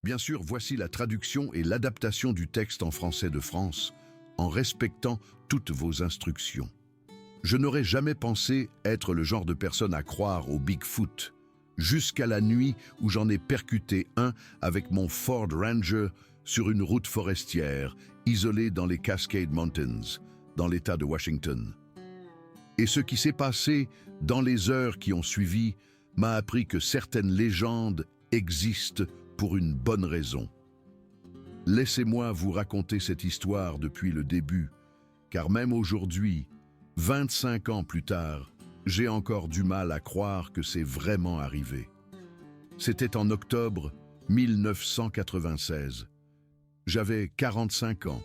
Bien sûr, voici la traduction et l'adaptation du texte en français de France, en respectant toutes vos instructions. Je n'aurais jamais pensé être le genre de personne à croire au Bigfoot, jusqu'à la nuit où j'en ai percuté un avec mon Ford Ranger sur une route forestière, isolée dans les Cascade Mountains, dans l'État de Washington. Et ce qui s'est passé dans les heures qui ont suivi m'a appris que certaines légendes existent pour une bonne raison. Laissez-moi vous raconter cette histoire depuis le début, car même aujourd'hui, 25 ans plus tard, j'ai encore du mal à croire que c'est vraiment arrivé. C'était en octobre 1996. J'avais 45 ans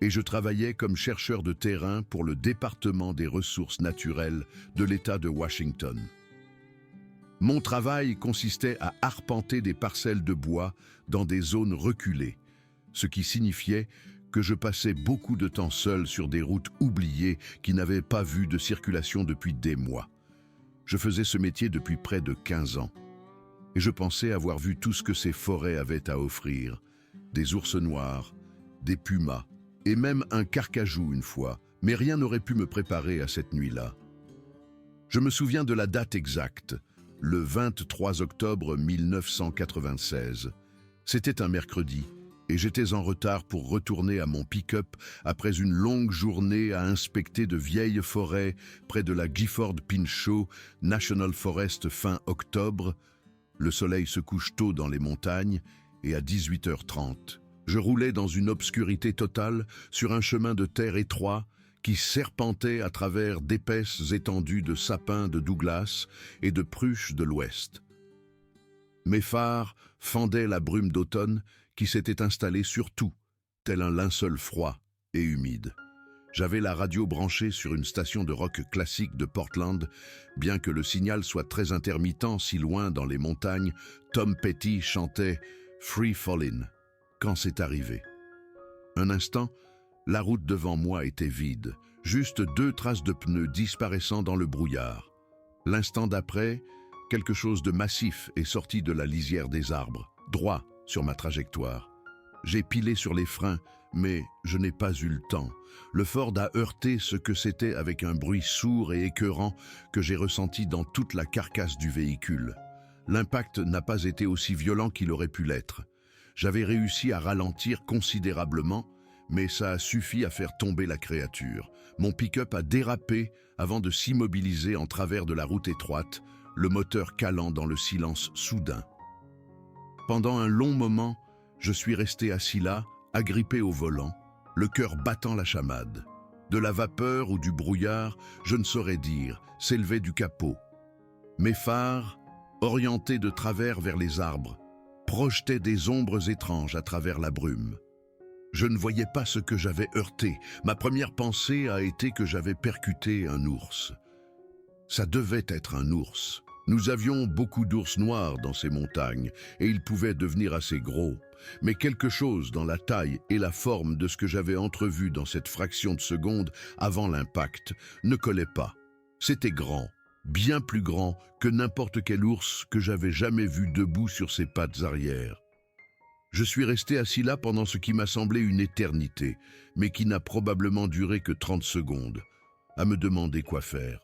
et je travaillais comme chercheur de terrain pour le département des ressources naturelles de l'État de Washington. Mon travail consistait à arpenter des parcelles de bois dans des zones reculées, ce qui signifiait que je passais beaucoup de temps seul sur des routes oubliées qui n'avaient pas vu de circulation depuis des mois. Je faisais ce métier depuis près de 15 ans et je pensais avoir vu tout ce que ces forêts avaient à offrir. Des ours noirs, des pumas et même un carcajou une fois, mais rien n'aurait pu me préparer à cette nuit-là. Je me souviens de la date exacte, le 23 octobre 1996. C'était un mercredi. Et j'étais en retard pour retourner à mon pick-up après une longue journée à inspecter de vieilles forêts près de la Gifford Pinchot National Forest fin octobre. Le soleil se couche tôt dans les montagnes et à 18h30, je roulais dans une obscurité totale sur un chemin de terre étroit qui serpentait à travers d'épaisses étendues de sapins de Douglas et de prûches de l'Ouest. Mes phares fendaient la brume d'automne qui s'était installée sur tout, tel un linceul froid et humide. J'avais la radio branchée sur une station de rock classique de Portland. Bien que le signal soit très intermittent si loin dans les montagnes, Tom Petty chantait « Free Fallin'. » Quand c'est arrivé. Un instant, la route devant moi était vide, juste 2 traces de pneus disparaissant dans le brouillard. L'instant d'après, quelque chose de massif est sorti de la lisière des arbres, droit sur ma trajectoire. J'ai pilé sur les freins, mais je n'ai pas eu le temps. Le Ford a heurté ce que c'était avec un bruit sourd et écœurant que j'ai ressenti dans toute la carcasse du véhicule. L'impact n'a pas été aussi violent qu'il aurait pu l'être. J'avais réussi à ralentir considérablement, mais ça a suffi à faire tomber la créature. Mon pick-up a dérapé avant de s'immobiliser en travers de la route étroite, le moteur calant dans le silence soudain. Pendant un long moment, je suis resté assis là, agrippé au volant, le cœur battant la chamade. De la vapeur ou du brouillard, je ne saurais dire, s'élevait du capot. Mes phares, orientés de travers vers les arbres, projetaient des ombres étranges à travers la brume. Je ne voyais pas ce que j'avais heurté. Ma première pensée a été que j'avais percuté un ours. Ça devait être un ours. Nous avions beaucoup d'ours noirs dans ces montagnes et ils pouvaient devenir assez gros. Mais quelque chose dans la taille et la forme de ce que j'avais entrevu dans cette fraction de seconde avant l'impact ne collait pas. C'était grand, bien plus grand que n'importe quel ours que j'avais jamais vu debout sur ses pattes arrière. Je suis resté assis là pendant ce qui m'a semblé une éternité, mais qui n'a probablement duré que 30 secondes, à me demander quoi faire.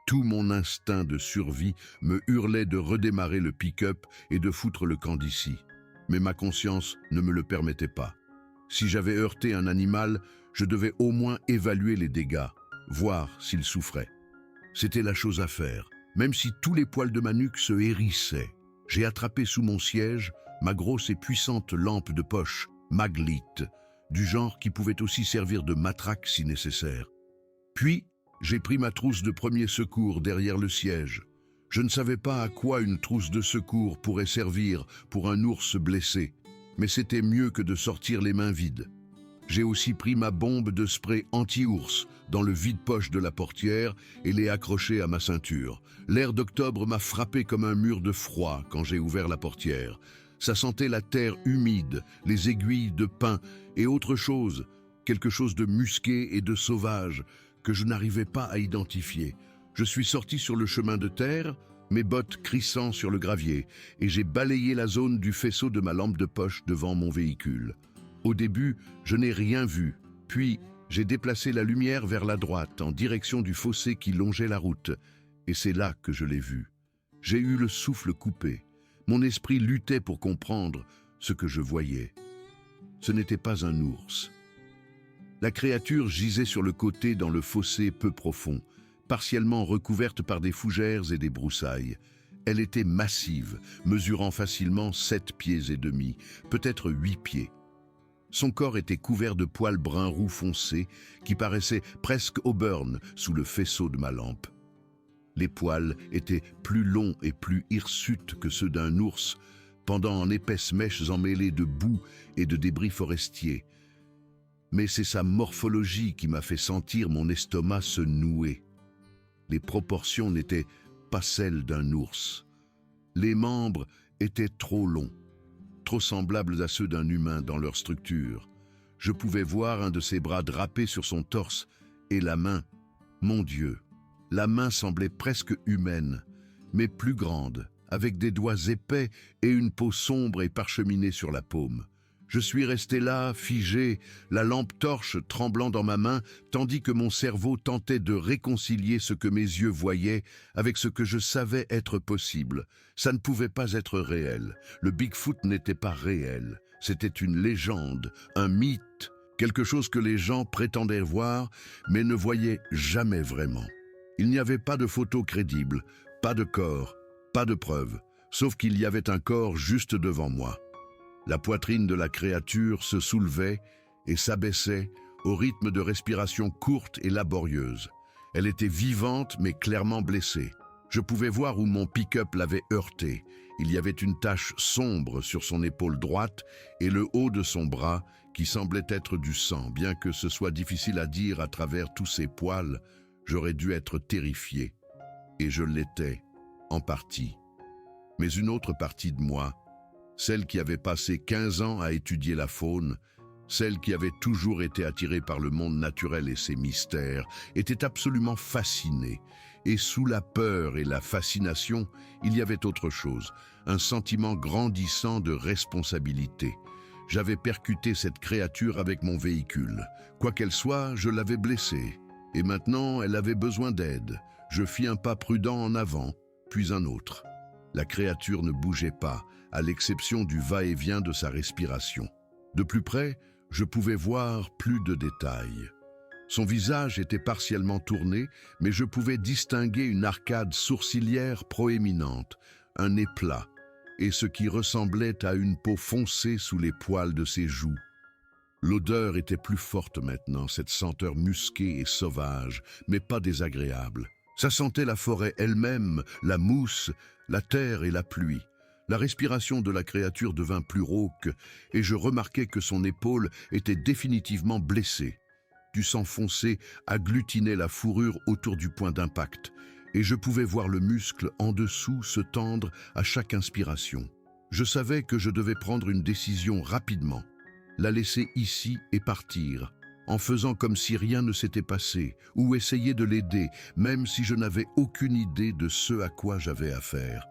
Tout mon instinct de survie me hurlait de redémarrer le pick-up et de foutre le camp d'ici. Mais ma conscience ne me le permettait pas. Si j'avais heurté un animal, je devais au moins évaluer les dégâts, voir s'il souffrait. C'était la chose à faire, même si tous les poils de ma nuque se hérissaient. J'ai attrapé sous mon siège ma grosse et puissante lampe de poche, Maglite, du genre qui pouvait aussi servir de matraque si nécessaire. Puis, j'ai pris ma trousse de premier secours derrière le siège. Je ne savais pas à quoi une trousse de secours pourrait servir pour un ours blessé, mais c'était mieux que de sortir les mains vides. J'ai aussi pris ma bombe de spray anti-ours dans le vide-poche de la portière et l'ai accrochée à ma ceinture. L'air d'octobre m'a frappé comme un mur de froid quand j'ai ouvert la portière. Ça sentait la terre humide, les aiguilles de pin et autre chose, quelque chose de musqué et de sauvage, que je n'arrivais pas à identifier. Je suis sorti sur le chemin de terre, mes bottes crissant sur le gravier, et j'ai balayé la zone du faisceau de ma lampe de poche devant mon véhicule. Au début, je n'ai rien vu, puis j'ai déplacé la lumière vers la droite, en direction du fossé qui longeait la route, et c'est là que je l'ai vu. J'ai eu le souffle coupé. Mon esprit luttait pour comprendre ce que je voyais. Ce n'était pas un ours. La créature gisait sur le côté dans le fossé peu profond, partiellement recouverte par des fougères et des broussailles. Elle était massive, mesurant facilement 7 pieds et demi, peut-être 8 pieds. Son corps était couvert de poils brun roux foncés qui paraissaient presque auburn sous le faisceau de ma lampe. Les poils étaient plus longs et plus hirsutes que ceux d'un ours, pendant en épaisses mèches emmêlées de boue et de débris forestiers. Mais c'est sa morphologie qui m'a fait sentir mon estomac se nouer. Les proportions n'étaient pas celles d'un ours. Les membres étaient trop longs, trop semblables à ceux d'un humain dans leur structure. Je pouvais voir un de ses bras drapé sur son torse et la main. Mon Dieu, la main semblait presque humaine, mais plus grande, avec des doigts épais et une peau sombre et parcheminée sur la paume. Je suis resté là, figé, la lampe torche tremblant dans ma main, tandis que mon cerveau tentait de réconcilier ce que mes yeux voyaient avec ce que je savais être possible. Ça ne pouvait pas être réel. Le Bigfoot n'était pas réel. C'était une légende, un mythe, quelque chose que les gens prétendaient voir, mais ne voyaient jamais vraiment. Il n'y avait pas de photo crédible, pas de corps, pas de preuves, sauf qu'il y avait un corps juste devant moi. La poitrine de la créature se soulevait et s'abaissait au rythme de respiration courte et laborieuse. Elle était vivante mais clairement blessée. Je pouvais voir où mon pick-up l'avait heurtée. Il y avait une tache sombre sur son épaule droite et le haut de son bras qui semblait être du sang. Bien que ce soit difficile à dire à travers tous ces poils, j'aurais dû être terrifié. Et je l'étais, en partie. Mais une autre partie de moi, celle qui avait passé 15 ans à étudier la faune, celle qui avait toujours été attirée par le monde naturel et ses mystères, était absolument fascinée. Et sous la peur et la fascination, il y avait autre chose, un sentiment grandissant de responsabilité. J'avais percuté cette créature avec mon véhicule. Quoi qu'elle soit, je l'avais blessée. Et maintenant, elle avait besoin d'aide. Je fis un pas prudent en avant, puis un autre. La créature ne bougeait pas, à l'exception du va-et-vient de sa respiration. De plus près, je pouvais voir plus de détails. Son visage était partiellement tourné, mais je pouvais distinguer une arcade sourcilière proéminente, un nez plat, et ce qui ressemblait à une peau foncée sous les poils de ses joues. L'odeur était plus forte maintenant, cette senteur musquée et sauvage, mais pas désagréable. Ça sentait la forêt elle-même, la mousse, la terre et la pluie. La respiration de la créature devint plus rauque et je remarquai que son épaule était définitivement blessée. Du sang foncé agglutinait la fourrure autour du point d'impact et je pouvais voir le muscle en dessous se tendre à chaque inspiration. Je savais que je devais prendre une décision rapidement, la laisser ici et partir, en faisant comme si rien ne s'était passé, ou essayer de l'aider, même si je n'avais aucune idée de ce à quoi j'avais affaire.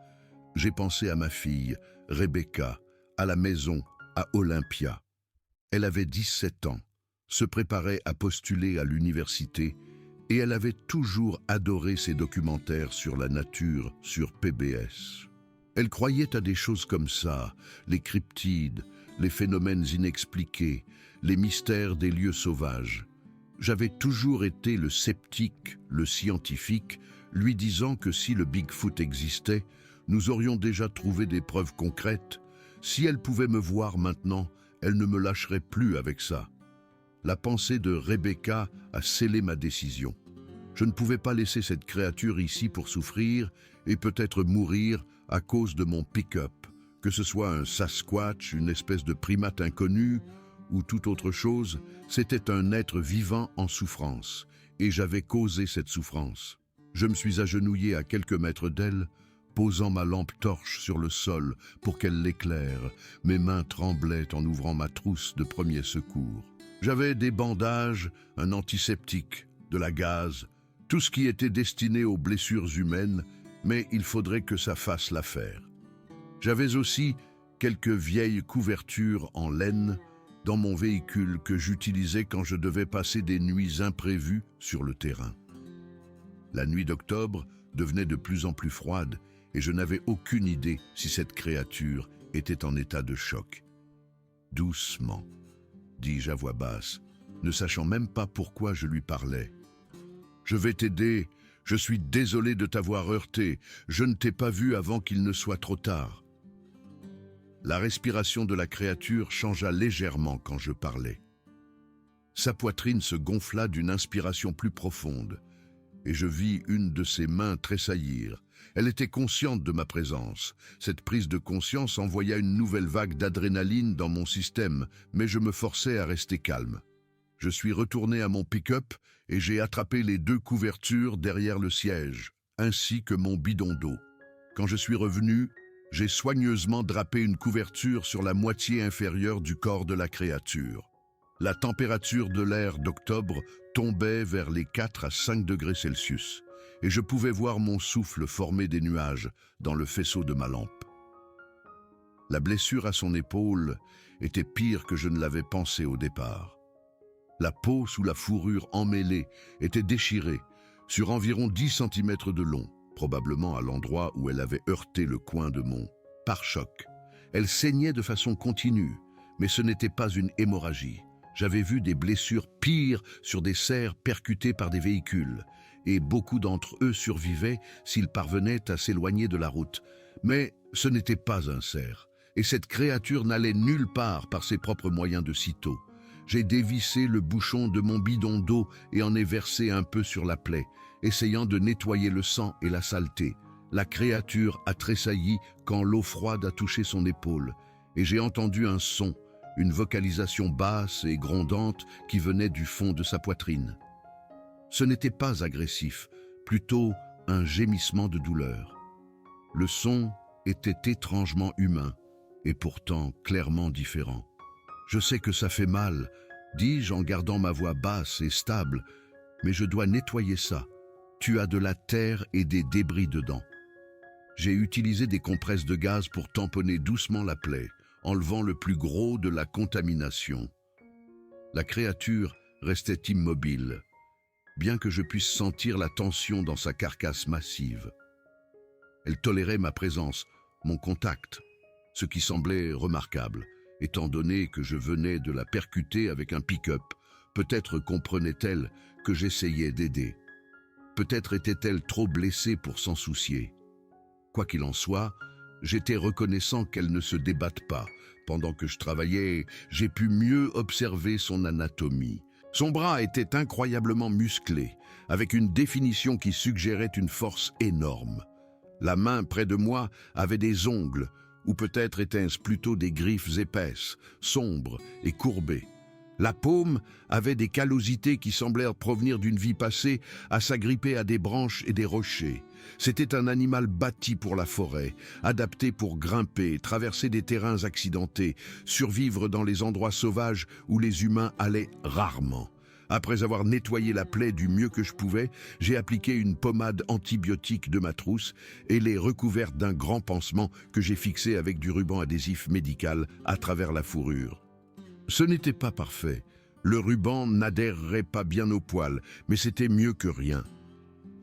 J'ai pensé à ma fille, Rebecca, à la maison, à Olympia. Elle avait 17 ans, se préparait à postuler à l'université et elle avait toujours adoré ses documentaires sur la nature sur PBS. Elle croyait à des choses comme ça, les cryptides, les phénomènes inexpliqués, les mystères des lieux sauvages. J'avais toujours été le sceptique, le scientifique, lui disant que si le Bigfoot existait, nous aurions déjà trouvé des preuves concrètes. Si elle pouvait me voir maintenant, elle ne me lâcherait plus avec ça. La pensée de Rebecca a scellé ma décision. Je ne pouvais pas laisser cette créature ici pour souffrir et peut-être mourir à cause de mon pick-up, que ce soit un Sasquatch, une espèce de primate inconnu ou toute autre chose. C'était un être vivant en souffrance et j'avais causé cette souffrance. Je me suis agenouillé à quelques mètres d'elle, posant ma lampe torche sur le sol pour qu'elle l'éclaire. Mes mains tremblaient en ouvrant ma trousse de premier secours. J'avais des bandages, un antiseptique, de la gaze, tout ce qui était destiné aux blessures humaines mais il faudrait que ça fasse l'affaire. J'avais aussi quelques vieilles couvertures en laine dans mon véhicule que j'utilisais quand je devais passer des nuits imprévues sur le terrain. La nuit d'octobre devenait de plus en plus froide et je n'avais aucune idée si cette créature était en état de choc. « Doucement », dis-je à voix basse, ne sachant même pas pourquoi je lui parlais. « Je vais t'aider, je suis désolé de t'avoir heurté, je ne t'ai pas vu avant qu'il ne soit trop tard. » La respiration de la créature changea légèrement quand je parlais. Sa poitrine se gonfla d'une inspiration plus profonde, et je vis une de ses mains tressaillir. Elle était consciente de ma présence. Cette prise de conscience envoya une nouvelle vague d'adrénaline dans mon système, mais je me forçais à rester calme. Je suis retourné à mon pick-up et j'ai attrapé les 2 couvertures derrière le siège, ainsi que mon bidon d'eau. Quand je suis revenu, j'ai soigneusement drapé une couverture sur la moitié inférieure du corps de la créature. La température de l'air d'octobre tombait vers les 4 à 5 degrés Celsius, et je pouvais voir mon souffle former des nuages dans le faisceau de ma lampe. La blessure à son épaule était pire que je ne l'avais pensé au départ. La peau sous la fourrure emmêlée était déchirée sur environ 10 cm de long, probablement à l'endroit où elle avait heurté le coin de mon pare-choc. Elle saignait de façon continue, mais ce n'était pas une hémorragie. J'avais vu des blessures pires sur des cerfs percutés par des véhicules, et beaucoup d'entre eux survivaient s'ils parvenaient à s'éloigner de la route. Mais ce n'était pas un cerf, et cette créature n'allait nulle part par ses propres moyens de sitôt. J'ai dévissé le bouchon de mon bidon d'eau et en ai versé un peu sur la plaie, essayant de nettoyer le sang et la saleté. La créature a tressailli quand l'eau froide a touché son épaule, et j'ai entendu un son, une vocalisation basse et grondante qui venait du fond de sa poitrine. Ce n'était pas agressif, plutôt un gémissement de douleur. Le son était étrangement humain, et pourtant clairement différent. « Je sais que ça fait mal », dis-je en gardant ma voix basse et stable, « mais je dois nettoyer ça. Tu as de la terre et des débris dedans. » J'ai utilisé des compresses de gaz pour tamponner doucement la plaie, enlevant le plus gros de la contamination. La créature restait immobile, bien que je puisse sentir la tension dans sa carcasse massive. Elle tolérait ma présence, mon contact, ce qui semblait remarquable, étant donné que je venais de la percuter avec un pick-up. Peut-être comprenait-elle que j'essayais d'aider. Peut-être était-elle trop blessée pour s'en soucier. Quoi qu'il en soit, j'étais reconnaissant qu'elle ne se débatte pas. Pendant que je travaillais, j'ai pu mieux observer son anatomie. Son bras était incroyablement musclé, avec une définition qui suggérait une force énorme. La main près de moi avait des ongles, ou peut-être étaient-ce plutôt des griffes épaisses, sombres et courbées. La paume avait des callosités qui semblèrent provenir d'une vie passée à s'agripper à des branches et des rochers. C'était un animal bâti pour la forêt, adapté pour grimper, traverser des terrains accidentés, survivre dans les endroits sauvages où les humains allaient rarement. Après avoir nettoyé la plaie du mieux que je pouvais, j'ai appliqué une pommade antibiotique de ma trousse et l'ai recouverte d'un grand pansement que j'ai fixé avec du ruban adhésif médical à travers la fourrure. Ce n'était pas parfait. Le ruban n'adhérerait pas bien au poil, mais c'était mieux que rien.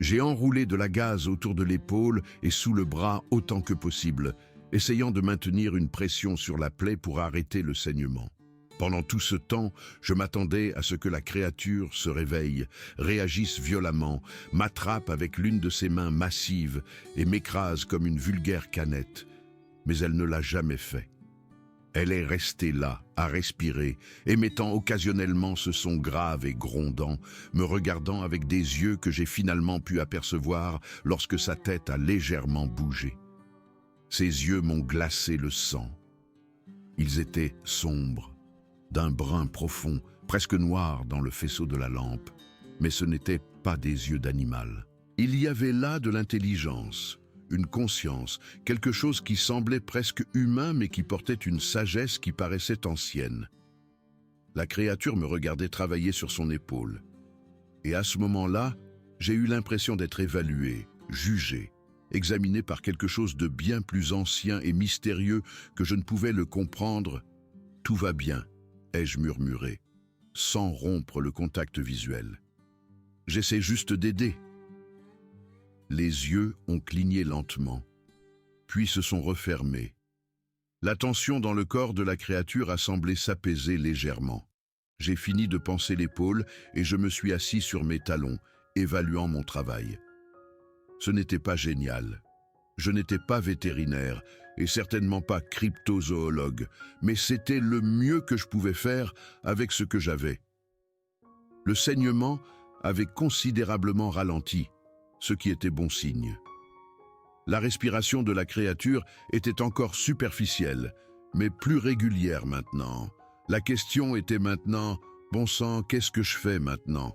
J'ai enroulé de la gaze autour de l'épaule et sous le bras autant que possible, essayant de maintenir une pression sur la plaie pour arrêter le saignement. Pendant tout ce temps, je m'attendais à ce que la créature se réveille, réagisse violemment, m'attrape avec l'une de ses mains massives et m'écrase comme une vulgaire canette. Mais elle ne l'a jamais fait. Elle est restée là, à respirer, émettant occasionnellement ce son grave et grondant, me regardant avec des yeux que j'ai finalement pu apercevoir lorsque sa tête a légèrement bougé. Ses yeux m'ont glacé le sang. Ils étaient sombres, d'un brun profond, presque noir dans le faisceau de la lampe, mais ce n'étaient pas des yeux d'animal. Il y avait là de l'intelligence, une conscience, quelque chose qui semblait presque humain mais qui portait une sagesse qui paraissait ancienne. La créature me regardait travailler sur son épaule. Et à ce moment-là, j'ai eu l'impression d'être évalué, jugé. examiné par quelque chose de bien plus ancien et mystérieux que je ne pouvais le comprendre. « Tout va bien », ai-je murmuré, sans rompre le contact visuel. « J'essaie juste d'aider. » Les yeux ont cligné lentement, puis se sont refermés. La tension dans le corps de la créature a semblé s'apaiser légèrement. J'ai fini de panser l'épaule et je me suis assis sur mes talons, évaluant mon travail. Ce n'était pas génial. Je n'étais pas vétérinaire et certainement pas cryptozoologue, mais c'était le mieux que je pouvais faire avec ce que j'avais. Le saignement avait considérablement ralenti, ce qui était bon signe. La respiration de la créature était encore superficielle, mais plus régulière maintenant. La question était maintenant, bon sang, qu'est-ce que je fais maintenant?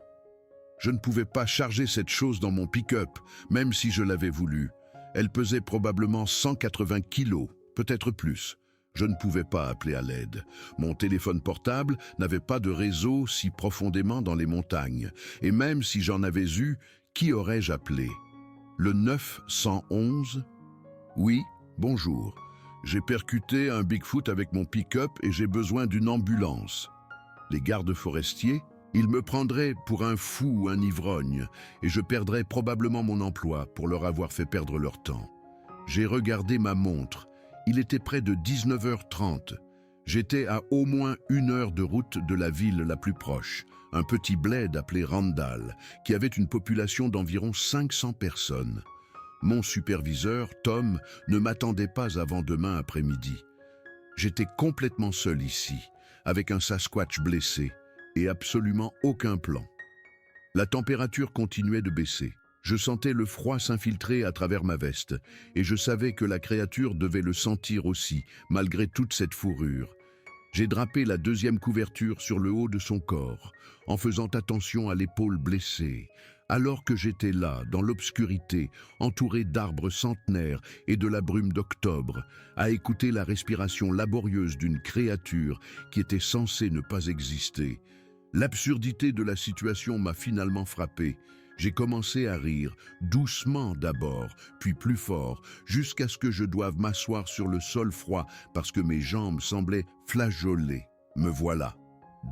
Je ne pouvais pas charger cette chose dans mon pick-up, même si je l'avais voulu. Elle pesait probablement 180 kilos, peut-être plus. Je ne pouvais pas appeler à l'aide. Mon téléphone portable n'avait pas de réseau si profondément dans les montagnes. Et même si j'en avais eu, qui aurais-je appelé? Le 911? Oui, bonjour. J'ai percuté un Bigfoot avec mon pick-up et j'ai besoin d'une ambulance. Les gardes forestiers? Ils me prendraient pour un fou ou un ivrogne et je perdrais probablement mon emploi pour leur avoir fait perdre leur temps. J'ai regardé ma montre. Il était près de 19h30. J'étais à au moins 1 heure de route de la ville la plus proche, un petit bled appelé Randall, qui avait une population d'environ 500 personnes. Mon superviseur, Tom, ne m'attendait pas avant demain après-midi. J'étais complètement seul ici, avec un Sasquatch blessé, et absolument aucun plan. La température continuait de baisser. Je sentais le froid s'infiltrer à travers ma veste, et je savais que la créature devait le sentir aussi, malgré toute cette fourrure. J'ai drapé la 2e couverture sur le haut de son corps, en faisant attention à l'épaule blessée, alors que j'étais là, dans l'obscurité, entouré d'arbres centenaires et de la brume d'octobre, à écouter la respiration laborieuse d'une créature qui était censée ne pas exister. L'absurdité de la situation m'a finalement frappé. J'ai commencé à rire, doucement d'abord, puis plus fort, jusqu'à ce que je doive m'asseoir sur le sol froid parce que mes jambes semblaient flageoler. Me voilà.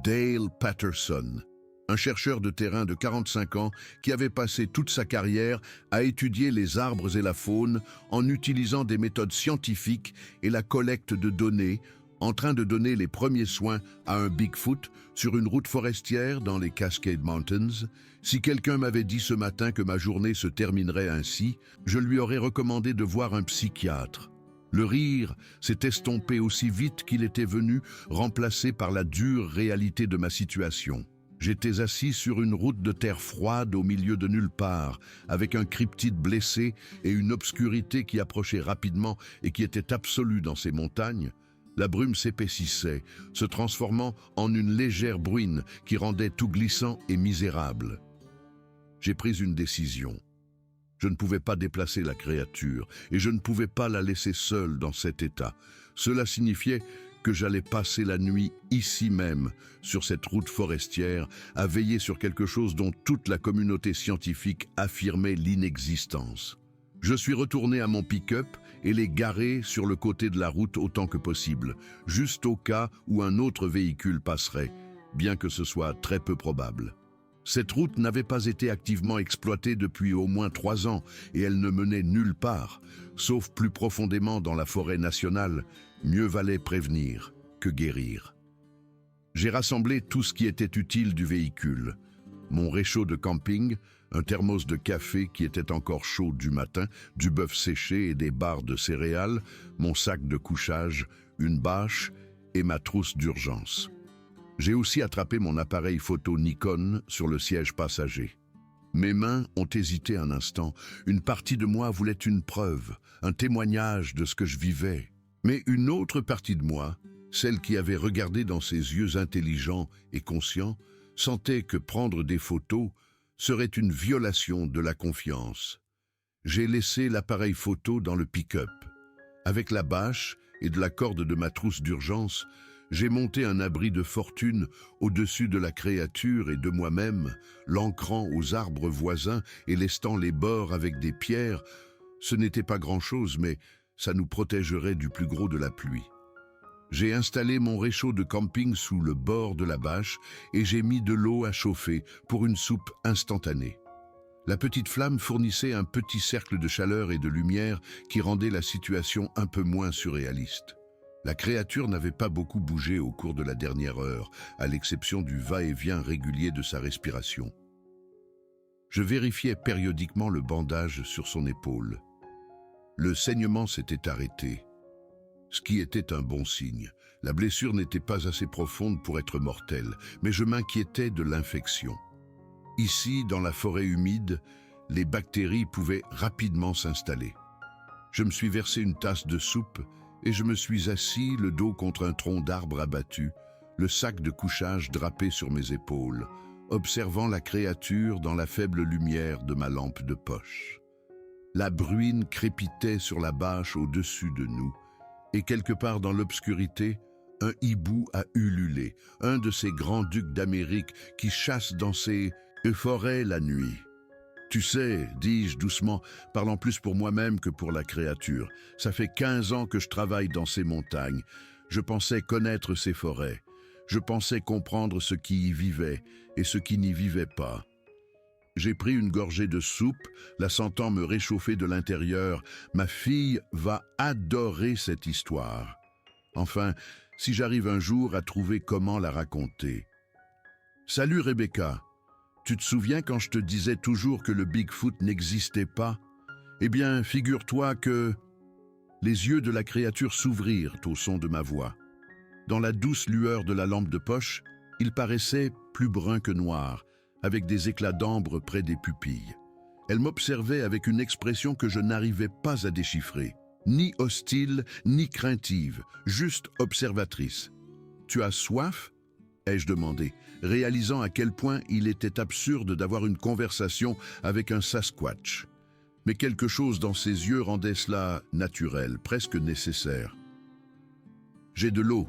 Dale Patterson, un chercheur de terrain de 45 ans qui avait passé toute sa carrière à étudier les arbres et la faune en utilisant des méthodes scientifiques et la collecte de données, en train de donner les premiers soins à un Bigfoot sur une route forestière dans les Cascade Mountains. Si quelqu'un m'avait dit ce matin que ma journée se terminerait ainsi, je lui aurais recommandé de voir un psychiatre. Le rire s'est estompé aussi vite qu'il était venu, remplacé par la dure réalité de ma situation. J'étais assis sur une route de terre froide au milieu de nulle part, avec un cryptide blessé et une obscurité qui approchait rapidement et qui était absolue dans ces montagnes. La brume s'épaississait, se transformant en une légère bruine qui rendait tout glissant et misérable. J'ai pris une décision. Je ne pouvais pas déplacer la créature et je ne pouvais pas la laisser seule dans cet état. Cela signifiait que j'allais passer la nuit ici même, sur cette route forestière, à veiller sur quelque chose dont toute la communauté scientifique affirmait l'inexistence. Je suis retourné à mon pick-up et l'ai garé sur le côté de la route autant que possible, juste au cas où un autre véhicule passerait, bien que ce soit très peu probable. Cette route n'avait pas été activement exploitée depuis au moins 3 ans et elle ne menait nulle part, sauf plus profondément dans la forêt nationale. Mieux valait prévenir que guérir. J'ai rassemblé tout ce qui était utile du véhicule. Mon réchaud de camping, un thermos de café qui était encore chaud du matin, du bœuf séché et des barres de céréales, mon sac de couchage, une bâche et ma trousse d'urgence. J'ai aussi attrapé mon appareil photo Nikon sur le siège passager. Mes mains ont hésité un instant. Une partie de moi voulait une preuve, un témoignage de ce que je vivais. Mais une autre partie de moi, celle qui avait regardé dans ses yeux intelligents et conscients, sentait que prendre des photos serait une violation de la confiance. J'ai laissé l'appareil photo dans le pick-up. Avec la bâche et de la corde de ma trousse d'urgence, j'ai monté un abri de fortune au-dessus de la créature et de moi-même, l'ancrant aux arbres voisins et lestant les bords avec des pierres, Ce n'était pas grand-chose, mais ça nous protégerait du plus gros de la pluie. J'ai installé mon réchaud de camping sous le bord de la bâche et j'ai mis de l'eau à chauffer pour une soupe instantanée. La petite flamme fournissait un petit cercle de chaleur et de lumière qui rendait la situation un peu moins surréaliste. La créature n'avait pas beaucoup bougé au cours de la dernière heure, à l'exception du va-et-vient régulier de sa respiration. Je vérifiais périodiquement le bandage sur son épaule. Le saignement s'était arrêté, ce qui était un bon signe. La blessure n'était pas assez profonde pour être mortelle, mais je m'inquiétais de l'infection. Ici, dans la forêt humide, les bactéries pouvaient rapidement s'installer. Je me suis versé une tasse de soupe et je me suis assis, le dos contre un tronc d'arbre abattu, le sac de couchage drapé sur mes épaules, observant la créature dans la faible lumière de ma lampe de poche. La bruine crépitait sur la bâche au-dessus de nous, et quelque part dans l'obscurité, un hibou a ululé, un de ces grands ducs d'Amérique qui chassent dans ces forêts la nuit. Tu sais, dis-je doucement, parlant plus pour moi-même que pour la créature, ça fait 15 ans que je travaille dans ces montagnes. Je pensais connaître ces forêts. Je pensais comprendre ce qui y vivait et ce qui n'y vivait pas. J'ai pris une gorgée de soupe, la sentant me réchauffer de l'intérieur. Ma fille va adorer cette histoire. Enfin, si j'arrive un jour à trouver comment la raconter. Salut Rebecca, tu te souviens quand je te disais toujours que le Bigfoot n'existait pas? Eh bien, figure-toi que les yeux de la créature s'ouvrirent au son de ma voix. Dans la douce lueur de la lampe de poche, il paraissait plus brun que noir, avec des éclats d'ambre près des pupilles. Elle m'observait avec une expression que je n'arrivais pas à déchiffrer. Ni hostile, ni craintive, juste observatrice. « Tu as soif ?» ai-je demandé, réalisant à quel point il était absurde d'avoir une conversation avec un Sasquatch. Mais quelque chose dans ses yeux rendait cela naturel, presque nécessaire. « J'ai de l'eau.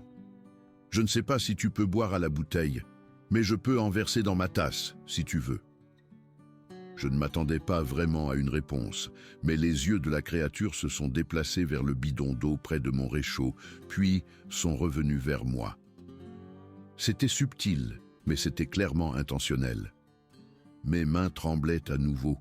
Je ne sais pas si tu peux boire à la bouteille, mais je peux en verser dans ma tasse, si tu veux. » Je ne m'attendais pas vraiment à une réponse, mais les yeux de la créature se sont déplacés vers le bidon d'eau près de mon réchaud, puis sont revenus vers moi. C'était subtil, mais c'était clairement intentionnel. Mes mains tremblaient à nouveau,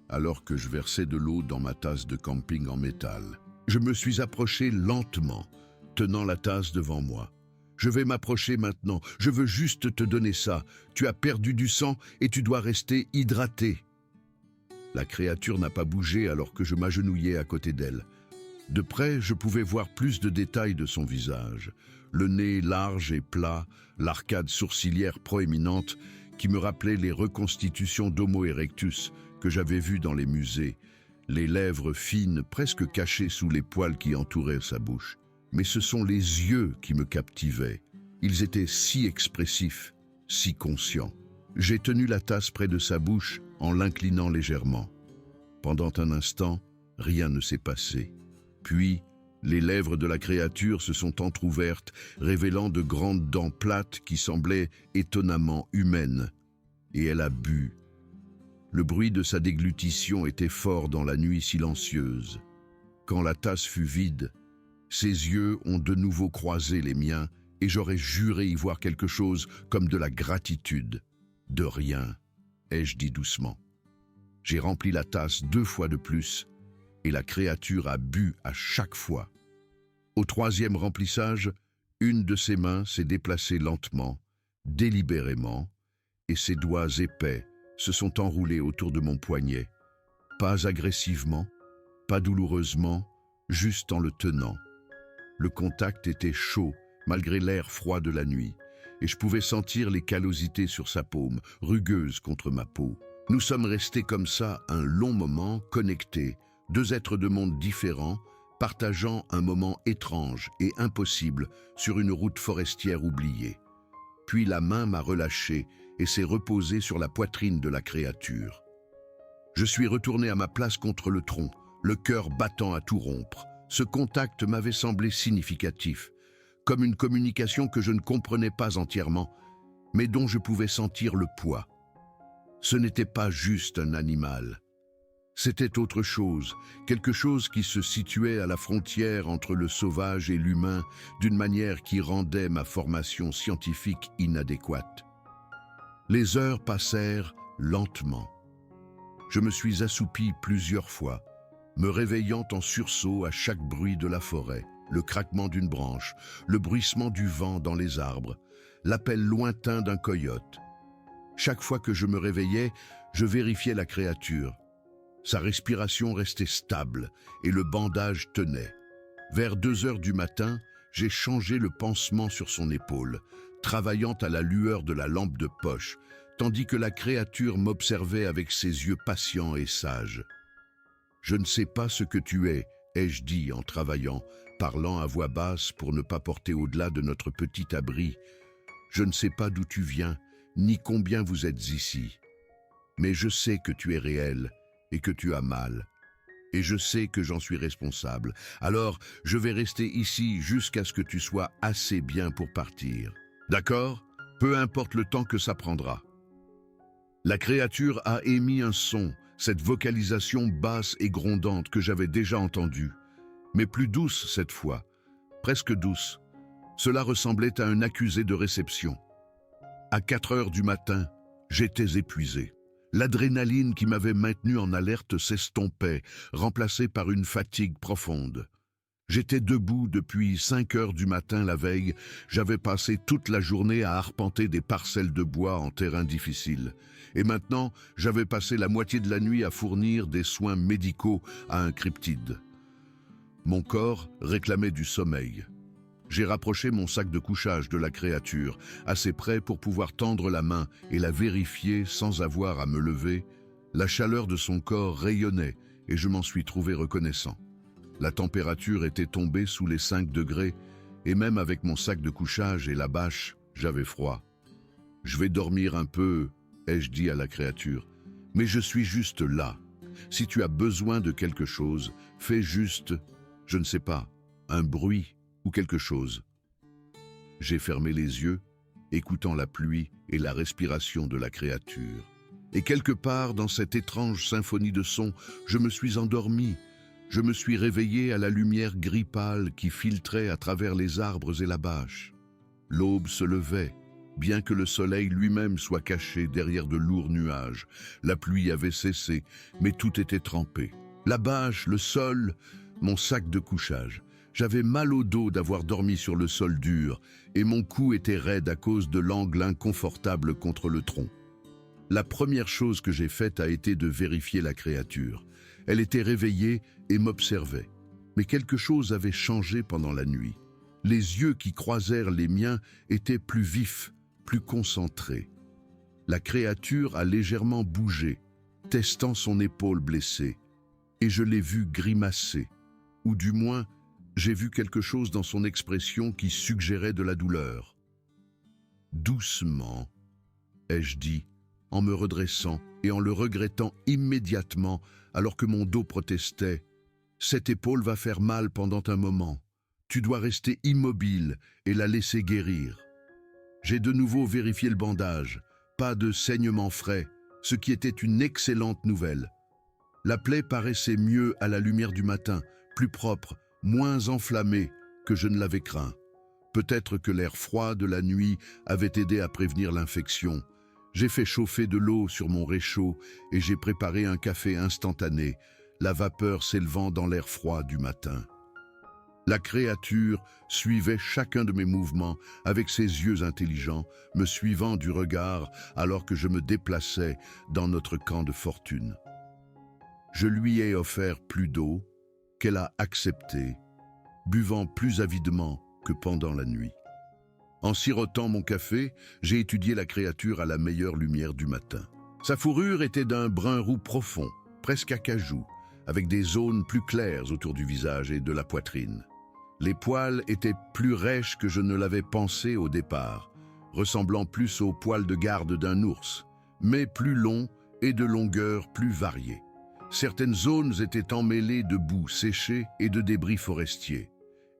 alors que je versais de l'eau dans ma tasse de camping en métal. Je me suis approché lentement, tenant la tasse devant moi. « Je vais m'approcher maintenant, je veux juste te donner ça. Tu as perdu du sang et tu dois rester hydraté. » La créature n'a pas bougé alors que je m'agenouillais à côté d'elle. De près, je pouvais voir plus de détails de son visage. Le nez large et plat, l'arcade sourcilière proéminente qui me rappelait les reconstitutions d'Homo erectus que j'avais vues dans les musées, les lèvres fines presque cachées sous les poils qui entouraient sa bouche. Mais ce sont les yeux qui me captivaient. Ils étaient si expressifs, si conscients. J'ai tenu la tasse près de sa bouche en l'inclinant légèrement. Pendant un instant, rien ne s'est passé. Puis, les lèvres de la créature se sont entr'ouvertes, révélant de grandes dents plates qui semblaient étonnamment humaines. Et elle a bu. Le bruit de sa déglutition était fort dans la nuit silencieuse. Quand la tasse fut vide, ses yeux ont de nouveau croisé les miens et j'aurais juré y voir quelque chose comme de la gratitude. « De rien », ai-je dit doucement. J'ai rempli la tasse 2 fois de plus et la créature a bu à chaque fois. Au 3e remplissage, une de ses mains s'est déplacée lentement, délibérément, et ses doigts épais se sont enroulés autour de mon poignet. Pas agressivement, pas douloureusement, juste en le tenant. Le contact était chaud, malgré l'air froid de la nuit, et je pouvais sentir les callosités sur sa paume, rugueuse contre ma peau. Nous sommes restés comme ça un long moment, connectés, 2 êtres de mondes différents, partageant un moment étrange et impossible sur une route forestière oubliée. Puis la main m'a relâché et s'est reposée sur la poitrine de la créature. Je suis retourné à ma place contre le tronc, le cœur battant à tout rompre. Ce contact m'avait semblé significatif, comme une communication que je ne comprenais pas entièrement, mais dont je pouvais sentir le poids. Ce n'était pas juste un animal. C'était autre chose, quelque chose qui se situait à la frontière entre le sauvage et l'humain d'une manière qui rendait ma formation scientifique inadéquate. Les heures passèrent lentement. Je me suis assoupi plusieurs fois, me réveillant en sursaut à chaque bruit de la forêt, le craquement d'une branche, le bruissement du vent dans les arbres, l'appel lointain d'un coyote. Chaque fois que je me réveillais, je vérifiais la créature. Sa respiration restait stable et le bandage tenait. Vers 2 heures du matin, j'ai changé le pansement sur son épaule, travaillant à la lueur de la lampe de poche, tandis que la créature m'observait avec ses yeux patients et sages. « Je ne sais pas ce que tu es », ai-je dit en travaillant, parlant à voix basse pour ne pas porter au-delà de notre petit abri. « Je ne sais pas d'où tu viens, ni combien vous êtes ici. Mais je sais que tu es réel et que tu as mal. Et je sais que j'en suis responsable. Alors, je vais rester ici jusqu'à ce que tu sois assez bien pour partir. D'accord ? Peu importe le temps que ça prendra. » La créature a émis un son, cette vocalisation basse et grondante que j'avais déjà entendue, mais plus douce cette fois, presque douce. Cela ressemblait à un accusé de réception. À 4 heures du matin, j'étais épuisé. L'adrénaline qui m'avait maintenu en alerte s'estompait, remplacée par une fatigue profonde. J'étais debout depuis 5 heures du matin la veille. J'avais passé toute la journée à arpenter des parcelles de bois en terrain difficile. Et maintenant, j'avais passé la moitié de la nuit à fournir des soins médicaux à un cryptide. Mon corps réclamait du sommeil. J'ai rapproché mon sac de couchage de la créature, assez près pour pouvoir tendre la main et la vérifier sans avoir à me lever. La chaleur de son corps rayonnait et je m'en suis trouvé reconnaissant. La température était tombée sous les 5 degrés et même avec mon sac de couchage et la bâche, j'avais froid. « Je vais dormir un peu », ai-je dit à la créature, « mais je suis juste là. Si tu as besoin de quelque chose, fais juste, je ne sais pas, un bruit ou quelque chose. » J'ai fermé les yeux, écoutant la pluie et la respiration de la créature. Et quelque part dans cette étrange symphonie de sons, je me suis endormi. Je me suis réveillé à la lumière gris pâle qui filtrait à travers les arbres et la bâche. L'aube se levait, bien que le soleil lui-même soit caché derrière de lourds nuages. La pluie avait cessé, mais tout était trempé. La bâche, le sol, mon sac de couchage. J'avais mal au dos d'avoir dormi sur le sol dur, et mon cou était raide à cause de l'angle inconfortable contre le tronc. La première chose que j'ai faite a été de vérifier la créature. Elle était réveillée et m'observait. Mais quelque chose avait changé pendant la nuit. Les yeux qui croisèrent les miens étaient plus vifs, plus concentrés. La créature a légèrement bougé, testant son épaule blessée, et je l'ai vue grimacer, ou du moins, j'ai vu quelque chose dans son expression qui suggérait de la douleur. « Doucement », ai-je dit, en me redressant et en le regrettant immédiatement alors que mon dos protestait. « Cette épaule va faire mal pendant un moment. Tu dois rester immobile et la laisser guérir. » J'ai de nouveau vérifié le bandage. Pas de saignement frais, ce qui était une excellente nouvelle. La plaie paraissait mieux à la lumière du matin, plus propre, moins enflammée que je ne l'avais craint. Peut-être que l'air froid de la nuit avait aidé à prévenir l'infection. J'ai fait chauffer de l'eau sur mon réchaud et j'ai préparé un café instantané, la vapeur s'élevant dans l'air froid du matin. La créature suivait chacun de mes mouvements avec ses yeux intelligents, me suivant du regard alors que je me déplaçais dans notre camp de fortune. Je lui ai offert plus d'eau, qu'elle a accepté, buvant plus avidement que pendant la nuit. En sirotant mon café, j'ai étudié la créature à la meilleure lumière du matin. Sa fourrure était d'un brun roux profond, presque acajou, avec des zones plus claires autour du visage et de la poitrine. Les poils étaient plus rêches que je ne l'avais pensé au départ, ressemblant plus aux poils de garde d'un ours, mais plus longs et de longueur plus variée. Certaines zones étaient emmêlées de boue séchée et de débris forestiers.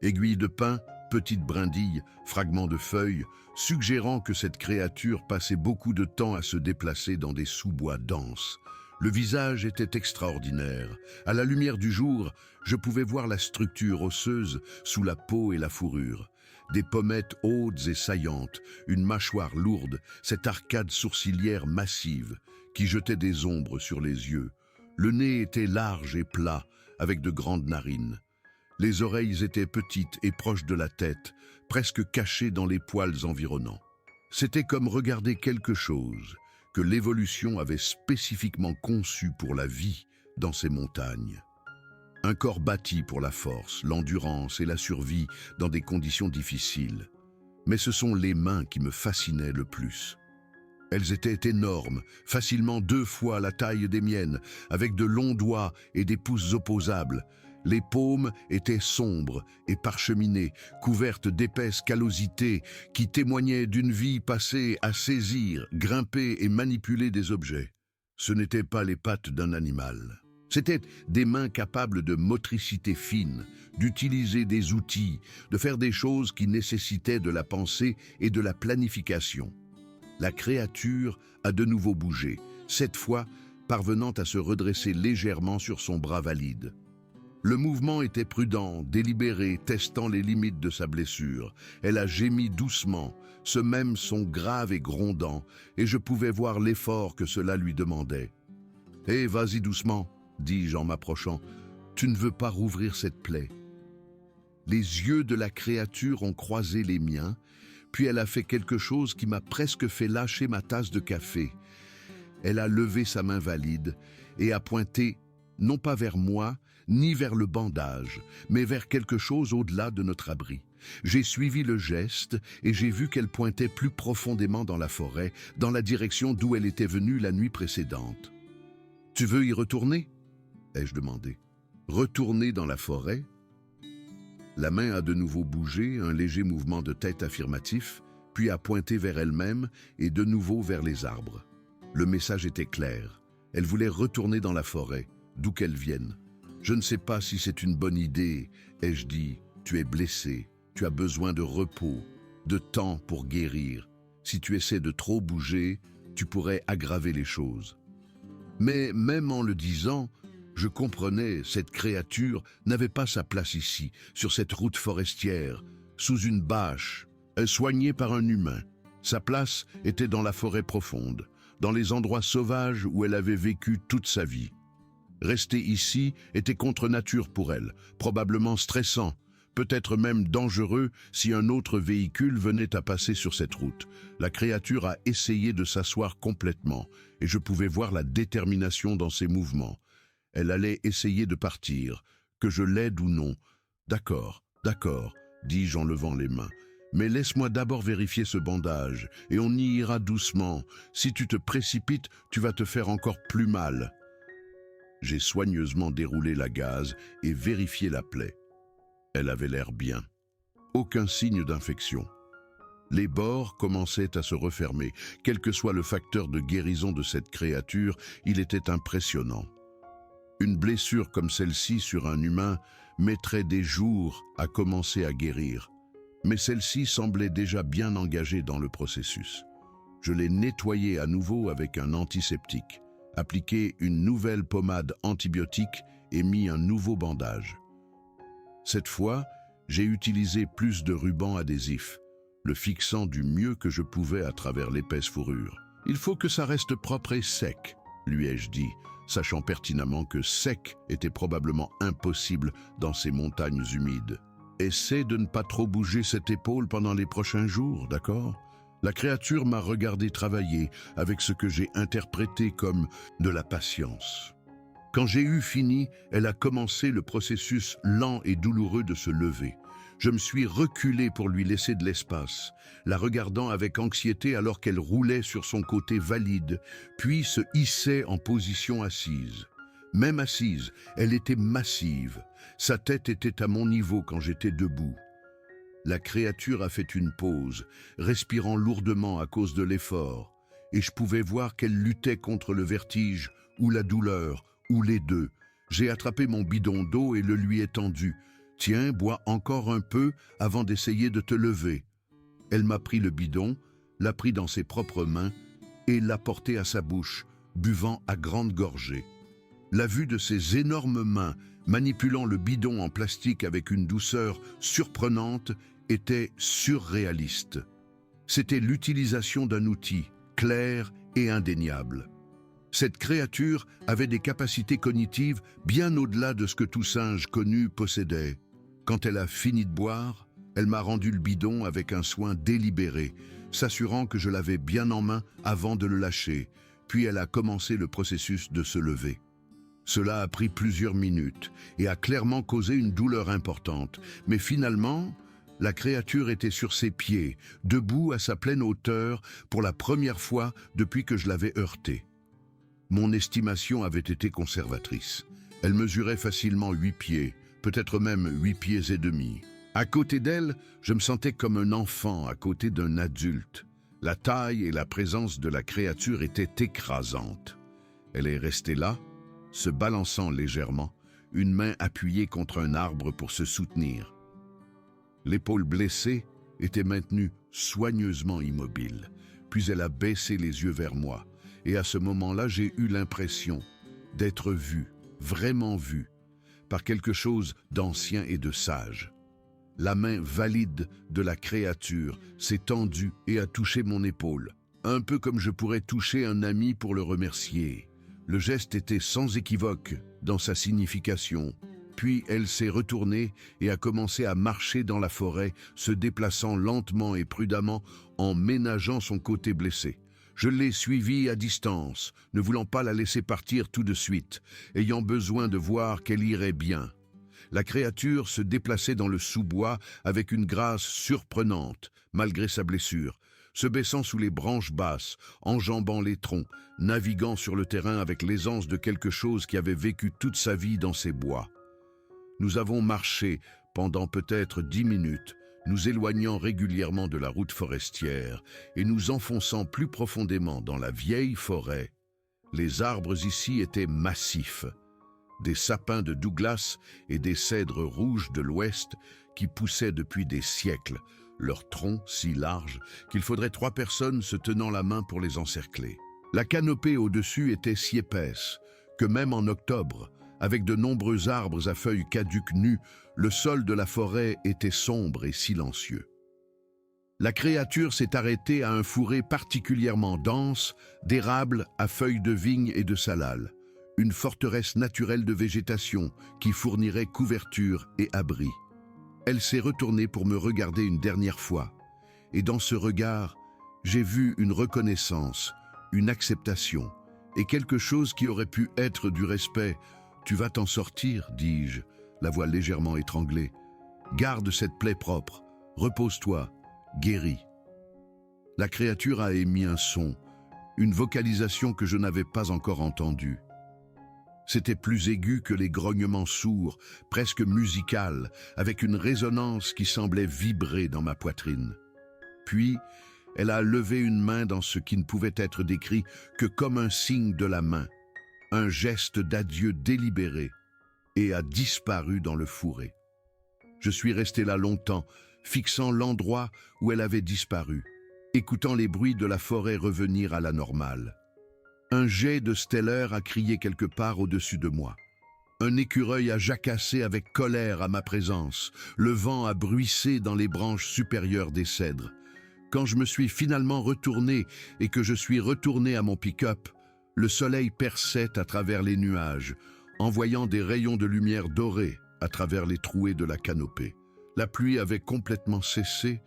Aiguilles de pin, petites brindilles, fragments de feuilles, suggérant que cette créature passait beaucoup de temps à se déplacer dans des sous-bois denses. Le visage était extraordinaire. À la lumière du jour, je pouvais voir la structure osseuse sous la peau et la fourrure. Des pommettes hautes et saillantes, une mâchoire lourde, cette arcade sourcilière massive qui jetait des ombres sur les yeux. Le nez était large et plat, avec de grandes narines. Les oreilles étaient petites et proches de la tête, presque cachées dans les poils environnants. C'était comme regarder quelque chose que l'évolution avait spécifiquement conçu pour la vie dans ces montagnes. Un corps bâti pour la force, l'endurance et la survie dans des conditions difficiles. Mais ce sont les mains qui me fascinaient le plus. Elles étaient énormes, facilement 2 fois la taille des miennes, avec de longs doigts et des pouces opposables. Les paumes étaient sombres et parcheminées, couvertes d'épaisses callosités qui témoignaient d'une vie passée à saisir, grimper et manipuler des objets. Ce n'étaient pas les pattes d'un animal. C'étaient des mains capables de motricité fine, d'utiliser des outils, de faire des choses qui nécessitaient de la pensée et de la planification. La créature a de nouveau bougé, cette fois parvenant à se redresser légèrement sur son bras valide. Le mouvement était prudent, délibéré, testant les limites de sa blessure. Elle a gémi doucement, ce même son grave et grondant, et je pouvais voir l'effort que cela lui demandait. « Hé, vas-y doucement », dis-je en m'approchant, « tu ne veux pas rouvrir cette plaie ?» Les yeux de la créature ont croisé les miens, puis elle a fait quelque chose qui m'a presque fait lâcher ma tasse de café. Elle a levé sa main valide et a pointé, non pas vers moi, ni vers le bandage, mais vers quelque chose au-delà de notre abri. J'ai suivi le geste et j'ai vu qu'elle pointait plus profondément dans la forêt, dans la direction d'où elle était venue la nuit précédente. « Tu veux y retourner ?» ai-je demandé. « Retourner dans la forêt ?» La main a de nouveau bougé, un léger mouvement de tête affirmatif, puis a pointé vers elle-même et de nouveau vers les arbres. Le message était clair. Elle voulait retourner dans la forêt, d'où qu'elle vienne. « Je ne sais pas si c'est une bonne idée, » ai-je dit. « Tu es blessé, tu as besoin de repos, de temps pour guérir. Si tu essaies de trop bouger, tu pourrais aggraver les choses. » Mais même en le disant, je comprenais, cette créature n'avait pas sa place ici, sur cette route forestière, sous une bâche, soignée par un humain. Sa place était dans la forêt profonde, dans les endroits sauvages où elle avait vécu toute sa vie. Rester ici était contre nature pour elle, probablement stressant, peut-être même dangereux si un autre véhicule venait à passer sur cette route. La créature a essayé de s'asseoir complètement, et je pouvais voir la détermination dans ses mouvements. Elle allait essayer de partir, que je l'aide ou non. « D'accord, dis-je en levant les mains. Mais laisse-moi d'abord vérifier ce bandage, et on y ira doucement. Si tu te précipites, tu vas te faire encore plus mal. » J'ai soigneusement déroulé la gaze et vérifié la plaie. Elle avait l'air bien. Aucun signe d'infection. Les bords commençaient à se refermer. Quel que soit le facteur de guérison de cette créature, il était impressionnant. Une blessure comme celle-ci sur un humain mettrait des jours à commencer à guérir. Mais celle-ci semblait déjà bien engagée dans le processus. Je l'ai nettoyée à nouveau avec un antiseptique, appliqué une nouvelle pommade antibiotique et mis un nouveau bandage. Cette fois, j'ai utilisé plus de ruban adhésif, le fixant du mieux que je pouvais à travers l'épaisse fourrure. « Il faut que ça reste propre et sec », lui ai-je dit, sachant pertinemment que sec était probablement impossible dans ces montagnes humides. « Essaie de ne pas trop bouger cette épaule pendant les prochains jours, d'accord ?» La créature m'a regardé travailler avec ce que j'ai interprété comme de la patience. Quand j'ai eu fini, elle a commencé le processus lent et douloureux de se lever. Je me suis reculé pour lui laisser de l'espace, la regardant avec anxiété alors qu'elle roulait sur son côté valide, puis se hissait en position assise. Même assise, elle était massive. Sa tête était à mon niveau quand j'étais debout. La créature a fait une pause, respirant lourdement à cause de l'effort, et je pouvais voir qu'elle luttait contre le vertige ou la douleur, ou les deux. J'ai attrapé mon bidon d'eau et le lui ai tendu. « Tiens, bois encore un peu avant d'essayer de te lever. » Elle m'a pris le bidon, l'a pris dans ses propres mains et l'a porté à sa bouche, buvant à grandes gorgées. La vue de ses énormes mains manipulant le bidon en plastique avec une douceur surprenante était surréaliste. C'était l'utilisation d'un outil clair et indéniable. Cette créature avait des capacités cognitives bien au-delà de ce que tout singe connu possédait. Quand elle a fini de boire, elle m'a rendu le bidon avec un soin délibéré, s'assurant que je l'avais bien en main avant de le lâcher, puis elle a commencé le processus de se lever. Cela a pris plusieurs minutes et a clairement causé une douleur importante, mais finalement, la créature était sur ses pieds, debout à sa pleine hauteur pour la première fois depuis que je l'avais heurtée. Mon estimation avait été conservatrice. Elle mesurait facilement 8 pieds, peut-être même 8 pieds et demi. À côté d'elle, je me sentais comme un enfant à côté d'un adulte. La taille et la présence de la créature étaient écrasantes. Elle est restée là, se balançant légèrement, une main appuyée contre un arbre pour se soutenir. L'épaule blessée était maintenue soigneusement immobile, puis elle a baissé les yeux vers moi, et à ce moment-là, j'ai eu l'impression d'être vu, vraiment vu, par quelque chose d'ancien et de sage. La main valide de la créature s'est tendue et a touché mon épaule, un peu comme je pourrais toucher un ami pour le remercier. Le geste était sans équivoque dans sa signification. Puis elle s'est retournée et a commencé à marcher dans la forêt, se déplaçant lentement et prudemment en ménageant son côté blessé. Je l'ai suivie à distance, ne voulant pas la laisser partir tout de suite, ayant besoin de voir qu'elle irait bien. La créature se déplaçait dans le sous-bois avec une grâce surprenante, malgré sa blessure, se baissant sous les branches basses, enjambant les troncs, naviguant sur le terrain avec l'aisance de quelque chose qui avait vécu toute sa vie dans ces bois. Nous avons marché pendant peut-être 10 minutes, nous éloignant régulièrement de la route forestière et nous enfonçant plus profondément dans la vieille forêt. Les arbres ici étaient massifs, des sapins de Douglas et des cèdres rouges de l'Ouest qui poussaient depuis des siècles, leurs troncs si larges qu'il faudrait 3 personnes se tenant la main pour les encercler. La canopée au-dessus était si épaisse que même en octobre, avec de nombreux arbres à feuilles caduques nues, le sol de la forêt était sombre et silencieux. La créature s'est arrêtée à un fourré particulièrement dense d'érables à feuilles de vigne et de salal, une forteresse naturelle de végétation qui fournirait couverture et abri. Elle s'est retournée pour me regarder une dernière fois, et dans ce regard, j'ai vu une reconnaissance, une acceptation, et quelque chose qui aurait pu être du respect. « Tu vas t'en sortir, dis-je, la voix légèrement étranglée. Garde cette plaie propre, repose-toi, guéris. » La créature a émis un son, une vocalisation que je n'avais pas encore entendue. C'était plus aigu que les grognements sourds, presque musical, avec une résonance qui semblait vibrer dans ma poitrine. Puis, elle a levé une main dans ce qui ne pouvait être décrit que comme un signe de la main, un geste d'adieu délibéré, et a disparu dans le fourré. Je suis resté là longtemps, fixant l'endroit où elle avait disparu, écoutant les bruits de la forêt revenir à la normale. Un jet de stellaire a crié quelque part au-dessus de moi. Un écureuil a jacassé avec colère à ma présence. Le vent a bruissé dans les branches supérieures des cèdres. Quand je me suis finalement retourné et que je suis retourné à mon pick-up, le soleil perçait à travers les nuages, envoyant des rayons de lumière dorée à travers les trouées de la canopée. La pluie avait complètement cessé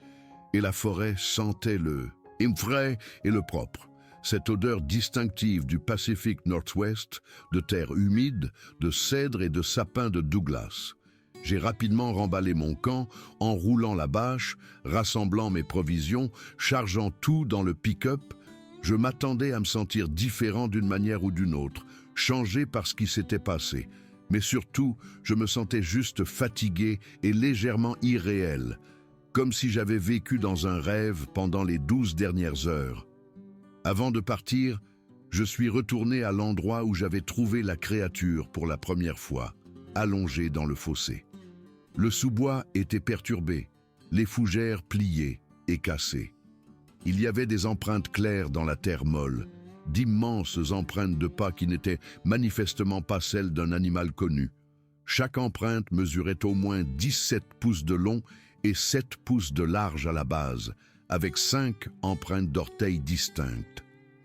et la forêt sentait le frais et le propre. Cette odeur distinctive du Pacifique Northwest, de terre humide, de cèdre et de sapins de Douglas. J'ai rapidement remballé mon camp, enroulant la bâche, rassemblant mes provisions, chargeant tout dans le pick-up. Je m'attendais à me sentir différent d'une manière ou d'une autre, changé par ce qui s'était passé. Mais surtout, je me sentais juste fatigué et légèrement irréel, comme si j'avais vécu dans un rêve pendant les 12 dernières heures. Avant de partir, je suis retourné à l'endroit où j'avais trouvé la créature pour la première fois, allongée dans le fossé. Le sous-bois était perturbé, les fougères pliées et cassées. Il y avait des empreintes claires dans la terre molle, d'immenses empreintes de pas qui n'étaient manifestement pas celles d'un animal connu. Chaque empreinte mesurait au moins 17 pouces de long et 7 pouces de large à la base, avec 5 empreintes d'orteils distinctes.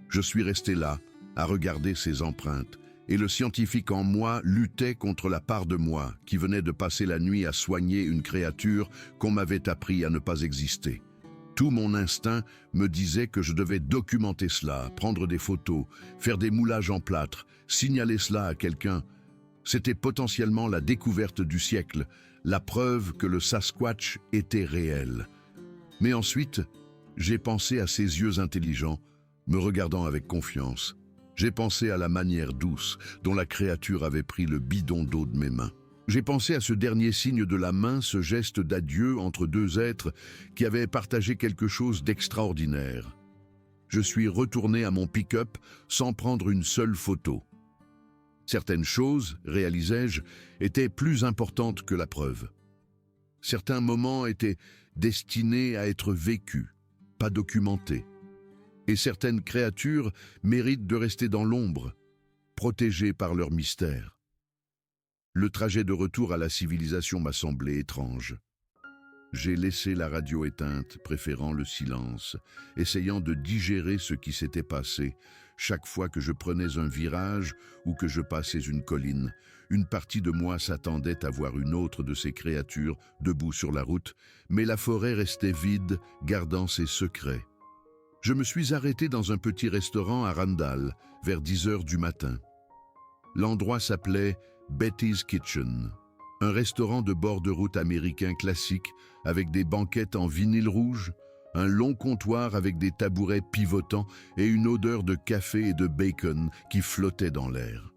Je suis resté là, à regarder ces empreintes, et le scientifique en moi luttait contre la part de moi qui venait de passer la nuit à soigner une créature qu'on m'avait appris à ne pas exister. Tout mon instinct me disait que je devais documenter cela, prendre des photos, faire des moulages en plâtre, signaler cela à quelqu'un. C'était potentiellement la découverte du siècle, la preuve que le Sasquatch était réel. Mais ensuite, j'ai pensé à ses yeux intelligents, me regardant avec confiance. J'ai pensé à la manière douce dont la créature avait pris le bidon d'eau de mes mains. J'ai pensé à ce dernier signe de la main, ce geste d'adieu entre deux êtres qui avaient partagé quelque chose d'extraordinaire. Je suis retourné à mon pick-up sans prendre une seule photo. Certaines choses, réalisai-je, étaient plus importantes que la preuve. Certains moments étaient destinés à être vécus, pas documentés. Et certaines créatures méritent de rester dans l'ombre, protégées par leur mystère. Le trajet de retour à la civilisation m'a semblé étrange. J'ai laissé la radio éteinte, préférant le silence, essayant de digérer ce qui s'était passé. Chaque fois que je prenais un virage ou que je passais une colline, une partie de moi s'attendait à voir une autre de ces créatures debout sur la route, mais la forêt restait vide, gardant ses secrets. Je me suis arrêté dans un petit restaurant à Randall, vers 10 heures du matin. L'endroit s'appelait Betty's Kitchen, un restaurant de bord de route américain classique avec des banquettes en vinyle rouge, un long comptoir avec des tabourets pivotants et une odeur de café et de bacon qui flottait dans l'air.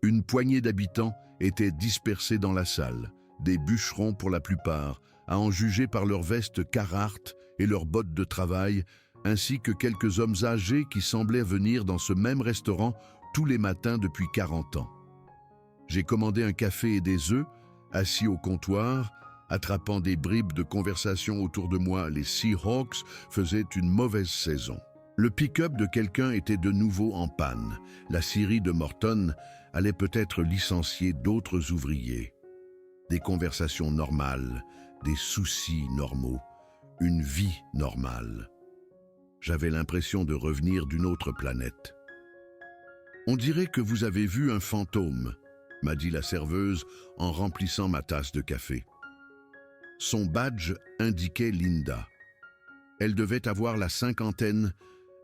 Une poignée d'habitants étaient dispersés dans la salle, des bûcherons pour la plupart, à en juger par leurs vestes Carhartt et leurs bottes de travail, ainsi que quelques hommes âgés qui semblaient venir dans ce même restaurant tous les matins depuis 40 ans. J'ai commandé un café et des œufs, assis au comptoir, attrapant des bribes de conversation autour de moi. Les Seahawks faisaient une mauvaise saison. Le pick-up de quelqu'un était de nouveau en panne. La scierie de Morton allait peut-être licencier d'autres ouvriers. Des conversations normales, des soucis normaux, une vie normale. J'avais l'impression de revenir d'une autre planète. « On dirait que vous avez vu un fantôme », m'a dit la serveuse en remplissant ma tasse de café. Son badge indiquait Linda. Elle devait avoir la cinquantaine,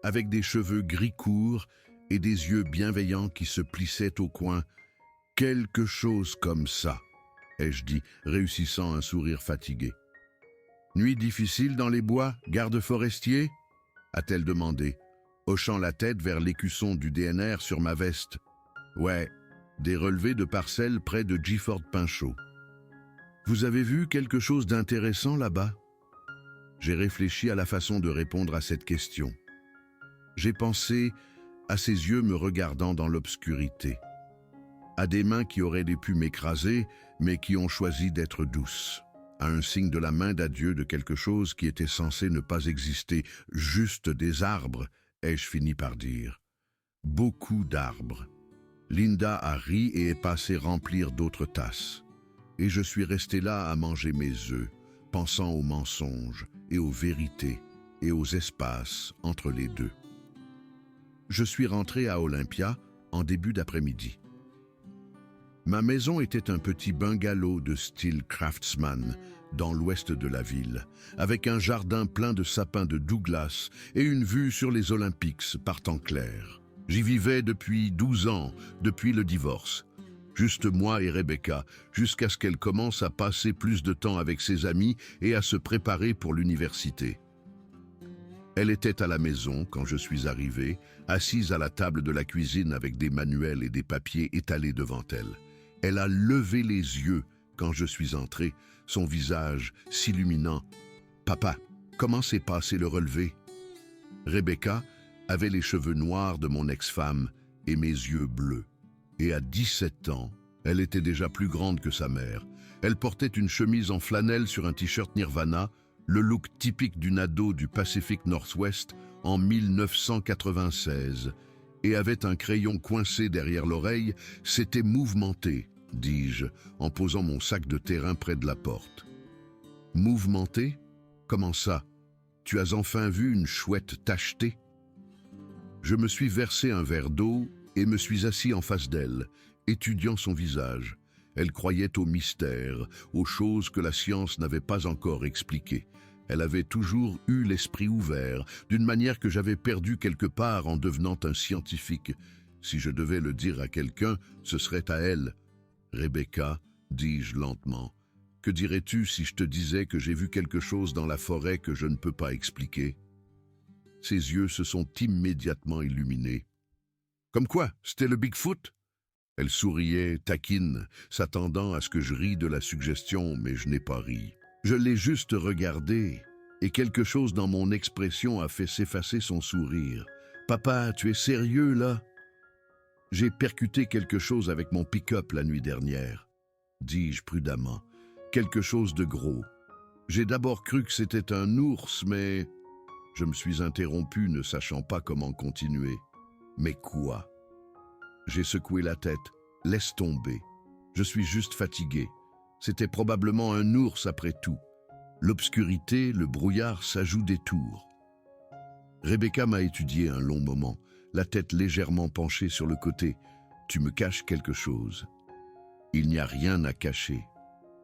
avec des cheveux gris courts et des yeux bienveillants qui se plissaient au coin. « Quelque chose comme ça », ai-je dit, réussissant un sourire fatigué. « Nuit difficile dans les bois, garde forestier ?» a-t-elle demandé, hochant la tête vers l'écusson du DNR sur ma veste. « Ouais, des relevés de parcelles près de Gifford Pinchot. »« Vous avez vu quelque chose d'intéressant là-bas » J'ai réfléchi à la façon de répondre à cette question. J'ai pensé à ses yeux me regardant dans l'obscurité, à des mains qui auraient pu m'écraser, mais qui ont choisi d'être douces, à un signe de la main d'adieu de quelque chose qui était censé ne pas exister, juste des arbres, ai-je fini par dire. Beaucoup d'arbres. Linda a ri et est passée remplir d'autres tasses. Et je suis resté là à manger mes œufs, pensant aux mensonges et aux vérités et aux espaces entre les deux. Je suis rentré à Olympia en début d'après-midi. Ma maison était un petit bungalow de style craftsman dans l'ouest de la ville, avec un jardin plein de sapins de Douglas et une vue sur les Olympics par temps clair. J'y vivais depuis 12 ans, depuis le divorce. Juste moi et Rebecca, jusqu'à ce qu'elle commence à passer plus de temps avec ses amis et à se préparer pour l'université. Elle était à la maison quand je suis arrivé, assise à la table de la cuisine avec des manuels et des papiers étalés devant elle. Elle a levé les yeux quand je suis entré, son visage s'illuminant. « Papa, comment s'est passé le relevé ?» Rebecca avait les cheveux noirs de mon ex-femme et mes yeux bleus. Et à 17 ans, elle était déjà plus grande que sa mère. Elle portait une chemise en flanelle sur un t-shirt Nirvana, le look typique d'une ado du Pacific Northwest, en 1996 et avait un crayon coincé derrière l'oreille, s'était mouvementé, dis-je, en posant mon sac de terrain près de la porte. Mouvementé? Comment ça? Tu as enfin vu une chouette tachetée? Je me suis versé un verre d'eau et me suis assis en face d'elle, étudiant son visage. Elle croyait au mystère, aux choses que la science n'avait pas encore expliquées. Elle avait toujours eu l'esprit ouvert, d'une manière que j'avais perdue quelque part en devenant un scientifique. Si je devais le dire à quelqu'un, ce serait à elle. « Rebecca, dis-je lentement, que dirais-tu si je te disais que j'ai vu quelque chose dans la forêt que je ne peux pas expliquer ?» Ses yeux se sont immédiatement illuminés. « Comme quoi, c'était le Bigfoot ?» Elle souriait, taquine, s'attendant à ce que je rie de la suggestion, mais je n'ai pas ri. Je l'ai juste regardé, et quelque chose dans mon expression a fait s'effacer son sourire. « Papa, tu es sérieux, là ?» « J'ai percuté quelque chose avec mon pick-up la nuit dernière, » dis-je prudemment. « Quelque chose de gros. J'ai d'abord cru que c'était un ours, mais... » Je me suis interrompu, ne sachant pas comment continuer. « Mais quoi ?» J'ai secoué la tête. « Laisse tomber. Je suis juste fatigué. C'était probablement un ours après tout. L'obscurité, le brouillard, ça joue des tours. » Rebecca m'a étudié un long moment, la tête légèrement penchée sur le côté. « Tu me caches quelque chose. » Il n'y a rien à cacher.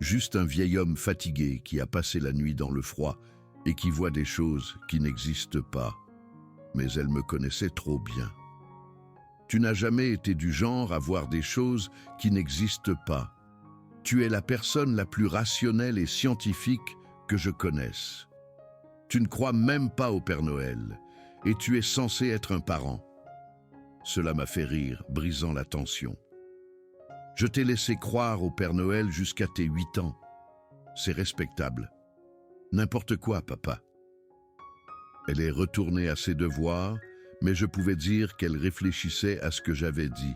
Juste un vieil homme fatigué qui a passé la nuit dans le froid et qui voit des choses qui n'existent pas. Mais elle me connaissait trop bien. Tu n'as jamais été du genre à voir des choses qui n'existent pas. Tu es la personne la plus rationnelle et scientifique que je connaisse. Tu ne crois même pas au Père Noël, et tu es censé être un parent. Cela m'a fait rire, brisant la tension. Je t'ai laissé croire au Père Noël jusqu'à tes 8 ans. C'est respectable. N'importe quoi, papa. Elle est retournée à ses devoirs, mais je pouvais dire qu'elle réfléchissait à ce que j'avais dit.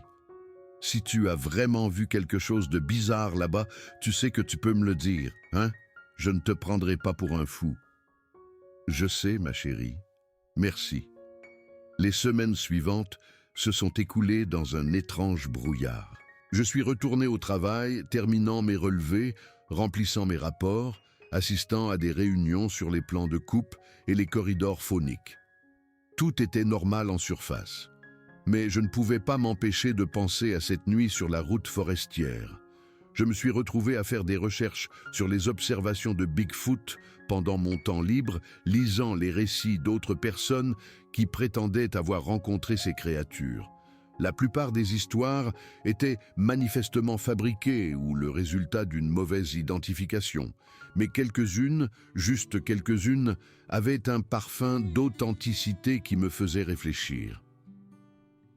Si tu as vraiment vu quelque chose de bizarre là-bas, tu sais que tu peux me le dire, hein? Je ne te prendrai pas pour un fou. Je sais, ma chérie. Merci. Les semaines suivantes se sont écoulées dans un étrange brouillard. Je suis retourné au travail, terminant mes relevés, remplissant mes rapports, assistant à des réunions sur les plans de coupe et les corridors phoniques. Tout était normal en surface. Mais je ne pouvais pas m'empêcher de penser à cette nuit sur la route forestière. Je me suis retrouvé à faire des recherches sur les observations de Bigfoot pendant mon temps libre, lisant les récits d'autres personnes qui prétendaient avoir rencontré ces créatures. La plupart des histoires étaient manifestement fabriquées ou le résultat d'une mauvaise identification, mais quelques-unes, juste quelques-unes, avaient un parfum d'authenticité qui me faisait réfléchir.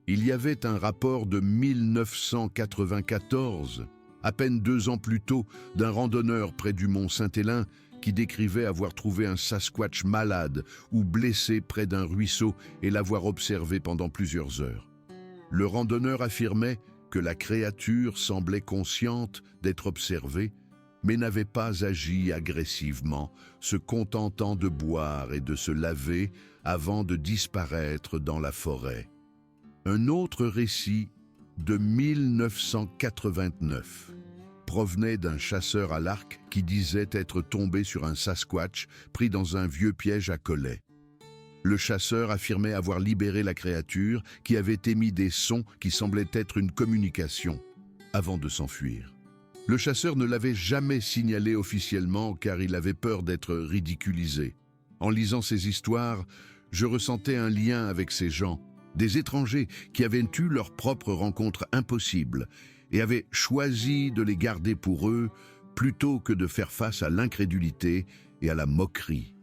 Il y avait un rapport de 1994, à peine 2 ans plus tôt, d'un randonneur près du mont Saint-Hélin qui décrivait avoir trouvé un Sasquatch malade ou blessé près d'un ruisseau et l'avoir observé pendant plusieurs heures. Le randonneur affirmait que la créature semblait consciente d'être observée, mais n'avait pas agi agressivement, se contentant de boire et de se laver avant de disparaître dans la forêt. Un autre récit de 1989 provenait d'un chasseur à l'arc qui disait être tombé sur un Sasquatch pris dans un vieux piège à collets. Le chasseur affirmait avoir libéré la créature qui avait émis des sons qui semblaient être une communication avant de s'enfuir. Le chasseur ne l'avait jamais signalé officiellement car il avait peur d'être ridiculisé. En lisant ces histoires, je ressentais un lien avec ces gens, des étrangers qui avaient eu leur propre rencontre impossible et avaient choisi de les garder pour eux plutôt que de faire face à l'incrédulité et à la moquerie.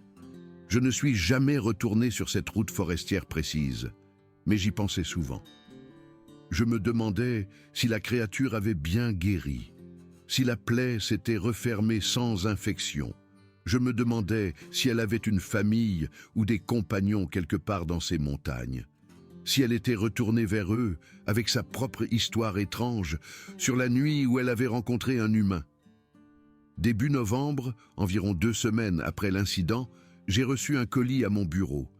Je ne suis jamais retourné sur cette route forestière précise, mais j'y pensais souvent. Je me demandais si la créature avait bien guéri, si la plaie s'était refermée sans infection. Je me demandais si elle avait une famille ou des compagnons quelque part dans ces montagnes. Si elle était retournée vers eux avec sa propre histoire étrange sur la nuit où elle avait rencontré un humain. Début novembre, environ 2 semaines après l'incident, j'ai reçu un colis à mon bureau.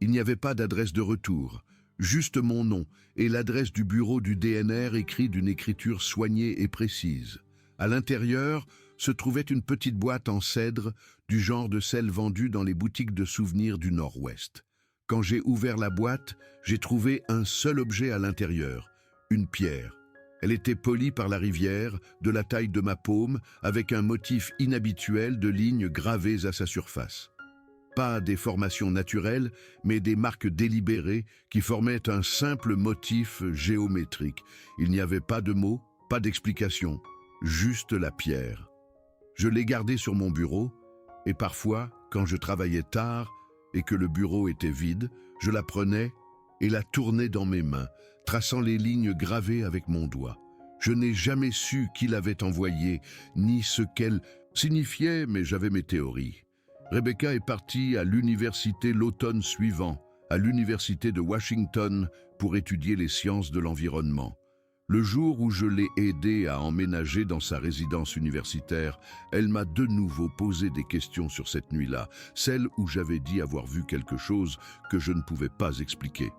Il n'y avait pas d'adresse de retour, juste mon nom et l'adresse du bureau du DNR écrit d'une écriture soignée et précise. À l'intérieur se trouvait une petite boîte en cèdre du genre de celles vendues dans les boutiques de souvenirs du Nord-Ouest. Quand j'ai ouvert la boîte, j'ai trouvé un seul objet à l'intérieur, une pierre. Elle était polie par la rivière, de la taille de ma paume, avec un motif inhabituel de lignes gravées à sa surface. Pas des formations naturelles, mais des marques délibérées qui formaient un simple motif géométrique. Il n'y avait pas de mots, pas d'explication, juste la pierre. Je l'ai gardée sur mon bureau, et parfois, quand je travaillais tard et que le bureau était vide, je la prenais et la tournais dans mes mains, traçant les lignes gravées avec mon doigt. Je n'ai jamais su qui l'avait envoyée, ni ce qu'elle signifiait, mais j'avais mes théories. Rebecca est partie à l'université l'automne suivant, à l'université de Washington, pour étudier les sciences de l'environnement. Le jour où je l'ai aidée à emménager dans sa résidence universitaire, elle m'a de nouveau posé des questions sur cette nuit-là, celle où j'avais dit avoir vu quelque chose que je ne pouvais pas expliquer.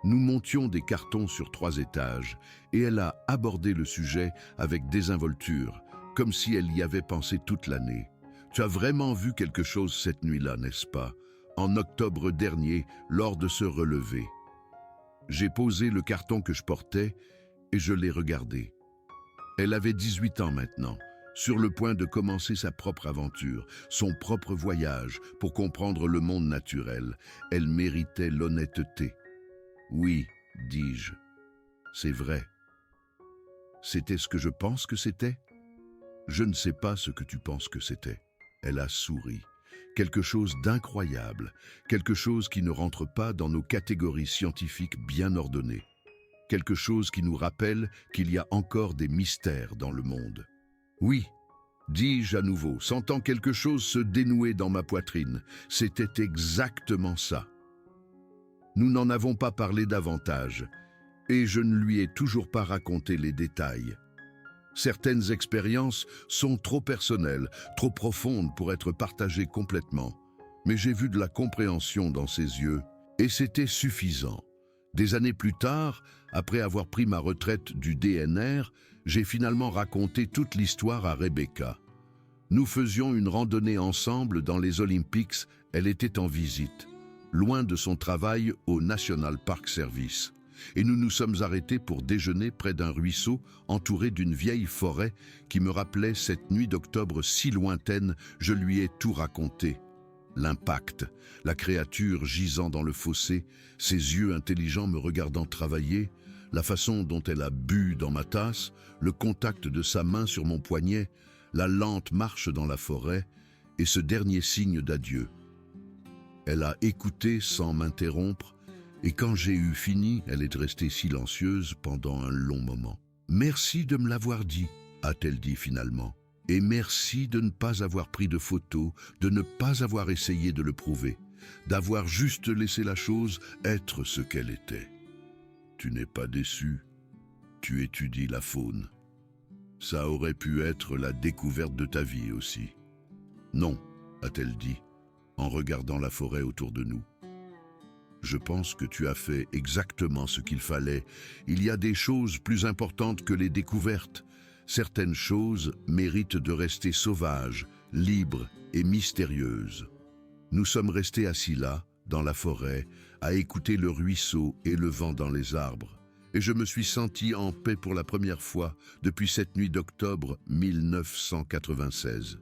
Nous montions des cartons sur 3 étages, et elle a abordé le sujet avec désinvolture, comme si elle y avait pensé toute l'année. « Tu as vraiment vu quelque chose cette nuit-là, n'est-ce pas? En octobre dernier, lors de ce relevé. » J'ai posé le carton que je portais et je l'ai regardé. Elle avait 18 ans maintenant, sur le point de commencer sa propre aventure, son propre voyage pour comprendre le monde naturel. Elle méritait l'honnêteté. « Oui, dis-je, c'est vrai. » « C'était ce que je pense que c'était? » « Je ne sais pas ce que tu penses que c'était. » Elle a souri. Quelque chose d'incroyable, quelque chose qui ne rentre pas dans nos catégories scientifiques bien ordonnées. Quelque chose qui nous rappelle qu'il y a encore des mystères dans le monde. « Oui, dis-je à nouveau, sentant quelque chose se dénouer dans ma poitrine. C'était exactement ça. Nous n'en avons pas parlé davantage, et je ne lui ai toujours pas raconté les détails. Certaines expériences sont trop personnelles, trop profondes pour être partagées complètement. Mais j'ai vu de la compréhension dans ses yeux, et c'était suffisant. Des années plus tard, après avoir pris ma retraite du DNR, j'ai finalement raconté toute l'histoire à Rebecca. Nous faisions une randonnée ensemble dans les Olympics, elle était en visite, loin de son travail au National Park Service. Et nous nous sommes arrêtés pour déjeuner près d'un ruisseau entouré d'une vieille forêt qui me rappelait cette nuit d'octobre si lointaine. Je lui ai tout raconté. L'impact, la créature gisant dans le fossé, ses yeux intelligents me regardant travailler, la façon dont elle a bu dans ma tasse, le contact de sa main sur mon poignet, la lente marche dans la forêt et ce dernier signe d'adieu. Elle a écouté sans m'interrompre, et quand j'ai eu fini, elle est restée silencieuse pendant un long moment. « Merci de me l'avoir dit », a-t-elle dit finalement. « Et merci de ne pas avoir pris de photos, de ne pas avoir essayé de le prouver, d'avoir juste laissé la chose être ce qu'elle était. Tu n'es pas déçu, tu étudies la faune. Ça aurait pu être la découverte de ta vie aussi. »« Non », a-t-elle dit, en regardant la forêt autour de nous. Je pense que tu as fait exactement ce qu'il fallait. Il y a des choses plus importantes que les découvertes. Certaines choses méritent de rester sauvages, libres et mystérieuses. Nous sommes restés assis là, dans la forêt, à écouter le ruisseau et le vent dans les arbres. Et je me suis senti en paix pour la première fois depuis cette nuit d'octobre 1996.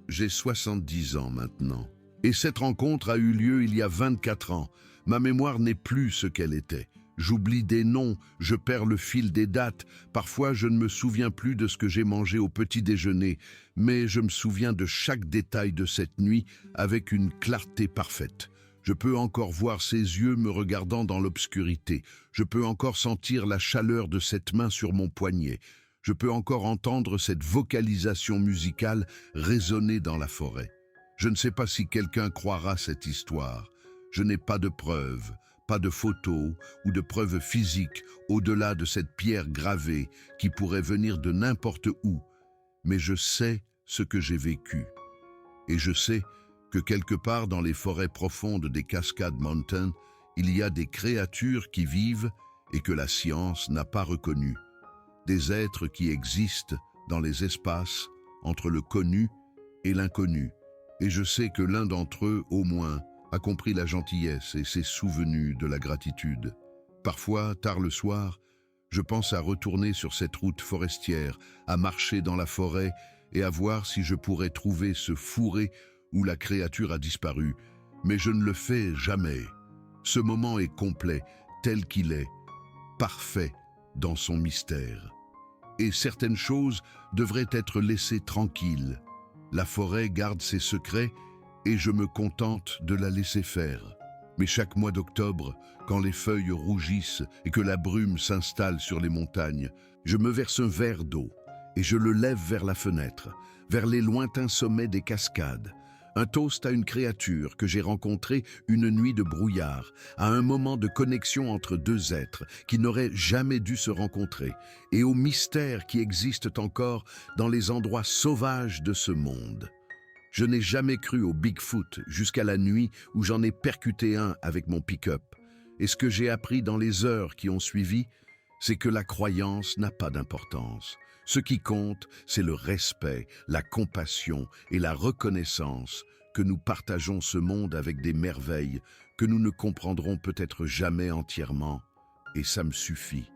J'ai 70 ans maintenant. Et cette rencontre a eu lieu il y a 24 ans. Ma mémoire n'est plus ce qu'elle était. J'oublie des noms, je perds le fil des dates. Parfois, je ne me souviens plus de ce que j'ai mangé au petit déjeuner, mais je me souviens de chaque détail de cette nuit avec une clarté parfaite. Je peux encore voir ses yeux me regardant dans l'obscurité. Je peux encore sentir la chaleur de cette main sur mon poignet. Je peux encore entendre cette vocalisation musicale résonner dans la forêt. Je ne sais pas si quelqu'un croira cette histoire. Je n'ai pas de preuves, pas de photos ou de preuves physiques au-delà de cette pierre gravée qui pourrait venir de n'importe où. Mais je sais ce que j'ai vécu. Et je sais que quelque part dans les forêts profondes des Cascade Mountain, il y a des créatures qui vivent et que la science n'a pas reconnues. Des êtres qui existent dans les espaces entre le connu et l'inconnu. Et je sais que l'un d'entre eux, au moins, a compris la gentillesse et s'est souvenu de la gratitude. Parfois, tard le soir, je pense à retourner sur cette route forestière, à marcher dans la forêt et à voir si je pourrais trouver ce fourré où la créature a disparu. Mais je ne le fais jamais. Ce moment est complet, tel qu'il est, parfait dans son mystère. Et certaines choses devraient être laissées tranquilles. La forêt garde ses secrets et je me contente de la laisser faire. Mais chaque mois d'octobre, quand les feuilles rougissent et que la brume s'installe sur les montagnes, je me verse un verre d'eau et je le lève vers la fenêtre, vers les lointains sommets des cascades. Un toast à une créature que j'ai rencontrée une nuit de brouillard, à un moment de connexion entre deux êtres qui n'auraient jamais dû se rencontrer, et aux mystères qui existent encore dans les endroits sauvages de ce monde. Je n'ai jamais cru au Bigfoot jusqu'à la nuit où j'en ai percuté un avec mon pick-up. Et ce que j'ai appris dans les heures qui ont suivi, c'est que la croyance n'a pas d'importance. Ce qui compte, c'est le respect, la compassion et la reconnaissance que nous partageons ce monde avec des merveilles que nous ne comprendrons peut-être jamais entièrement. Et ça me suffit.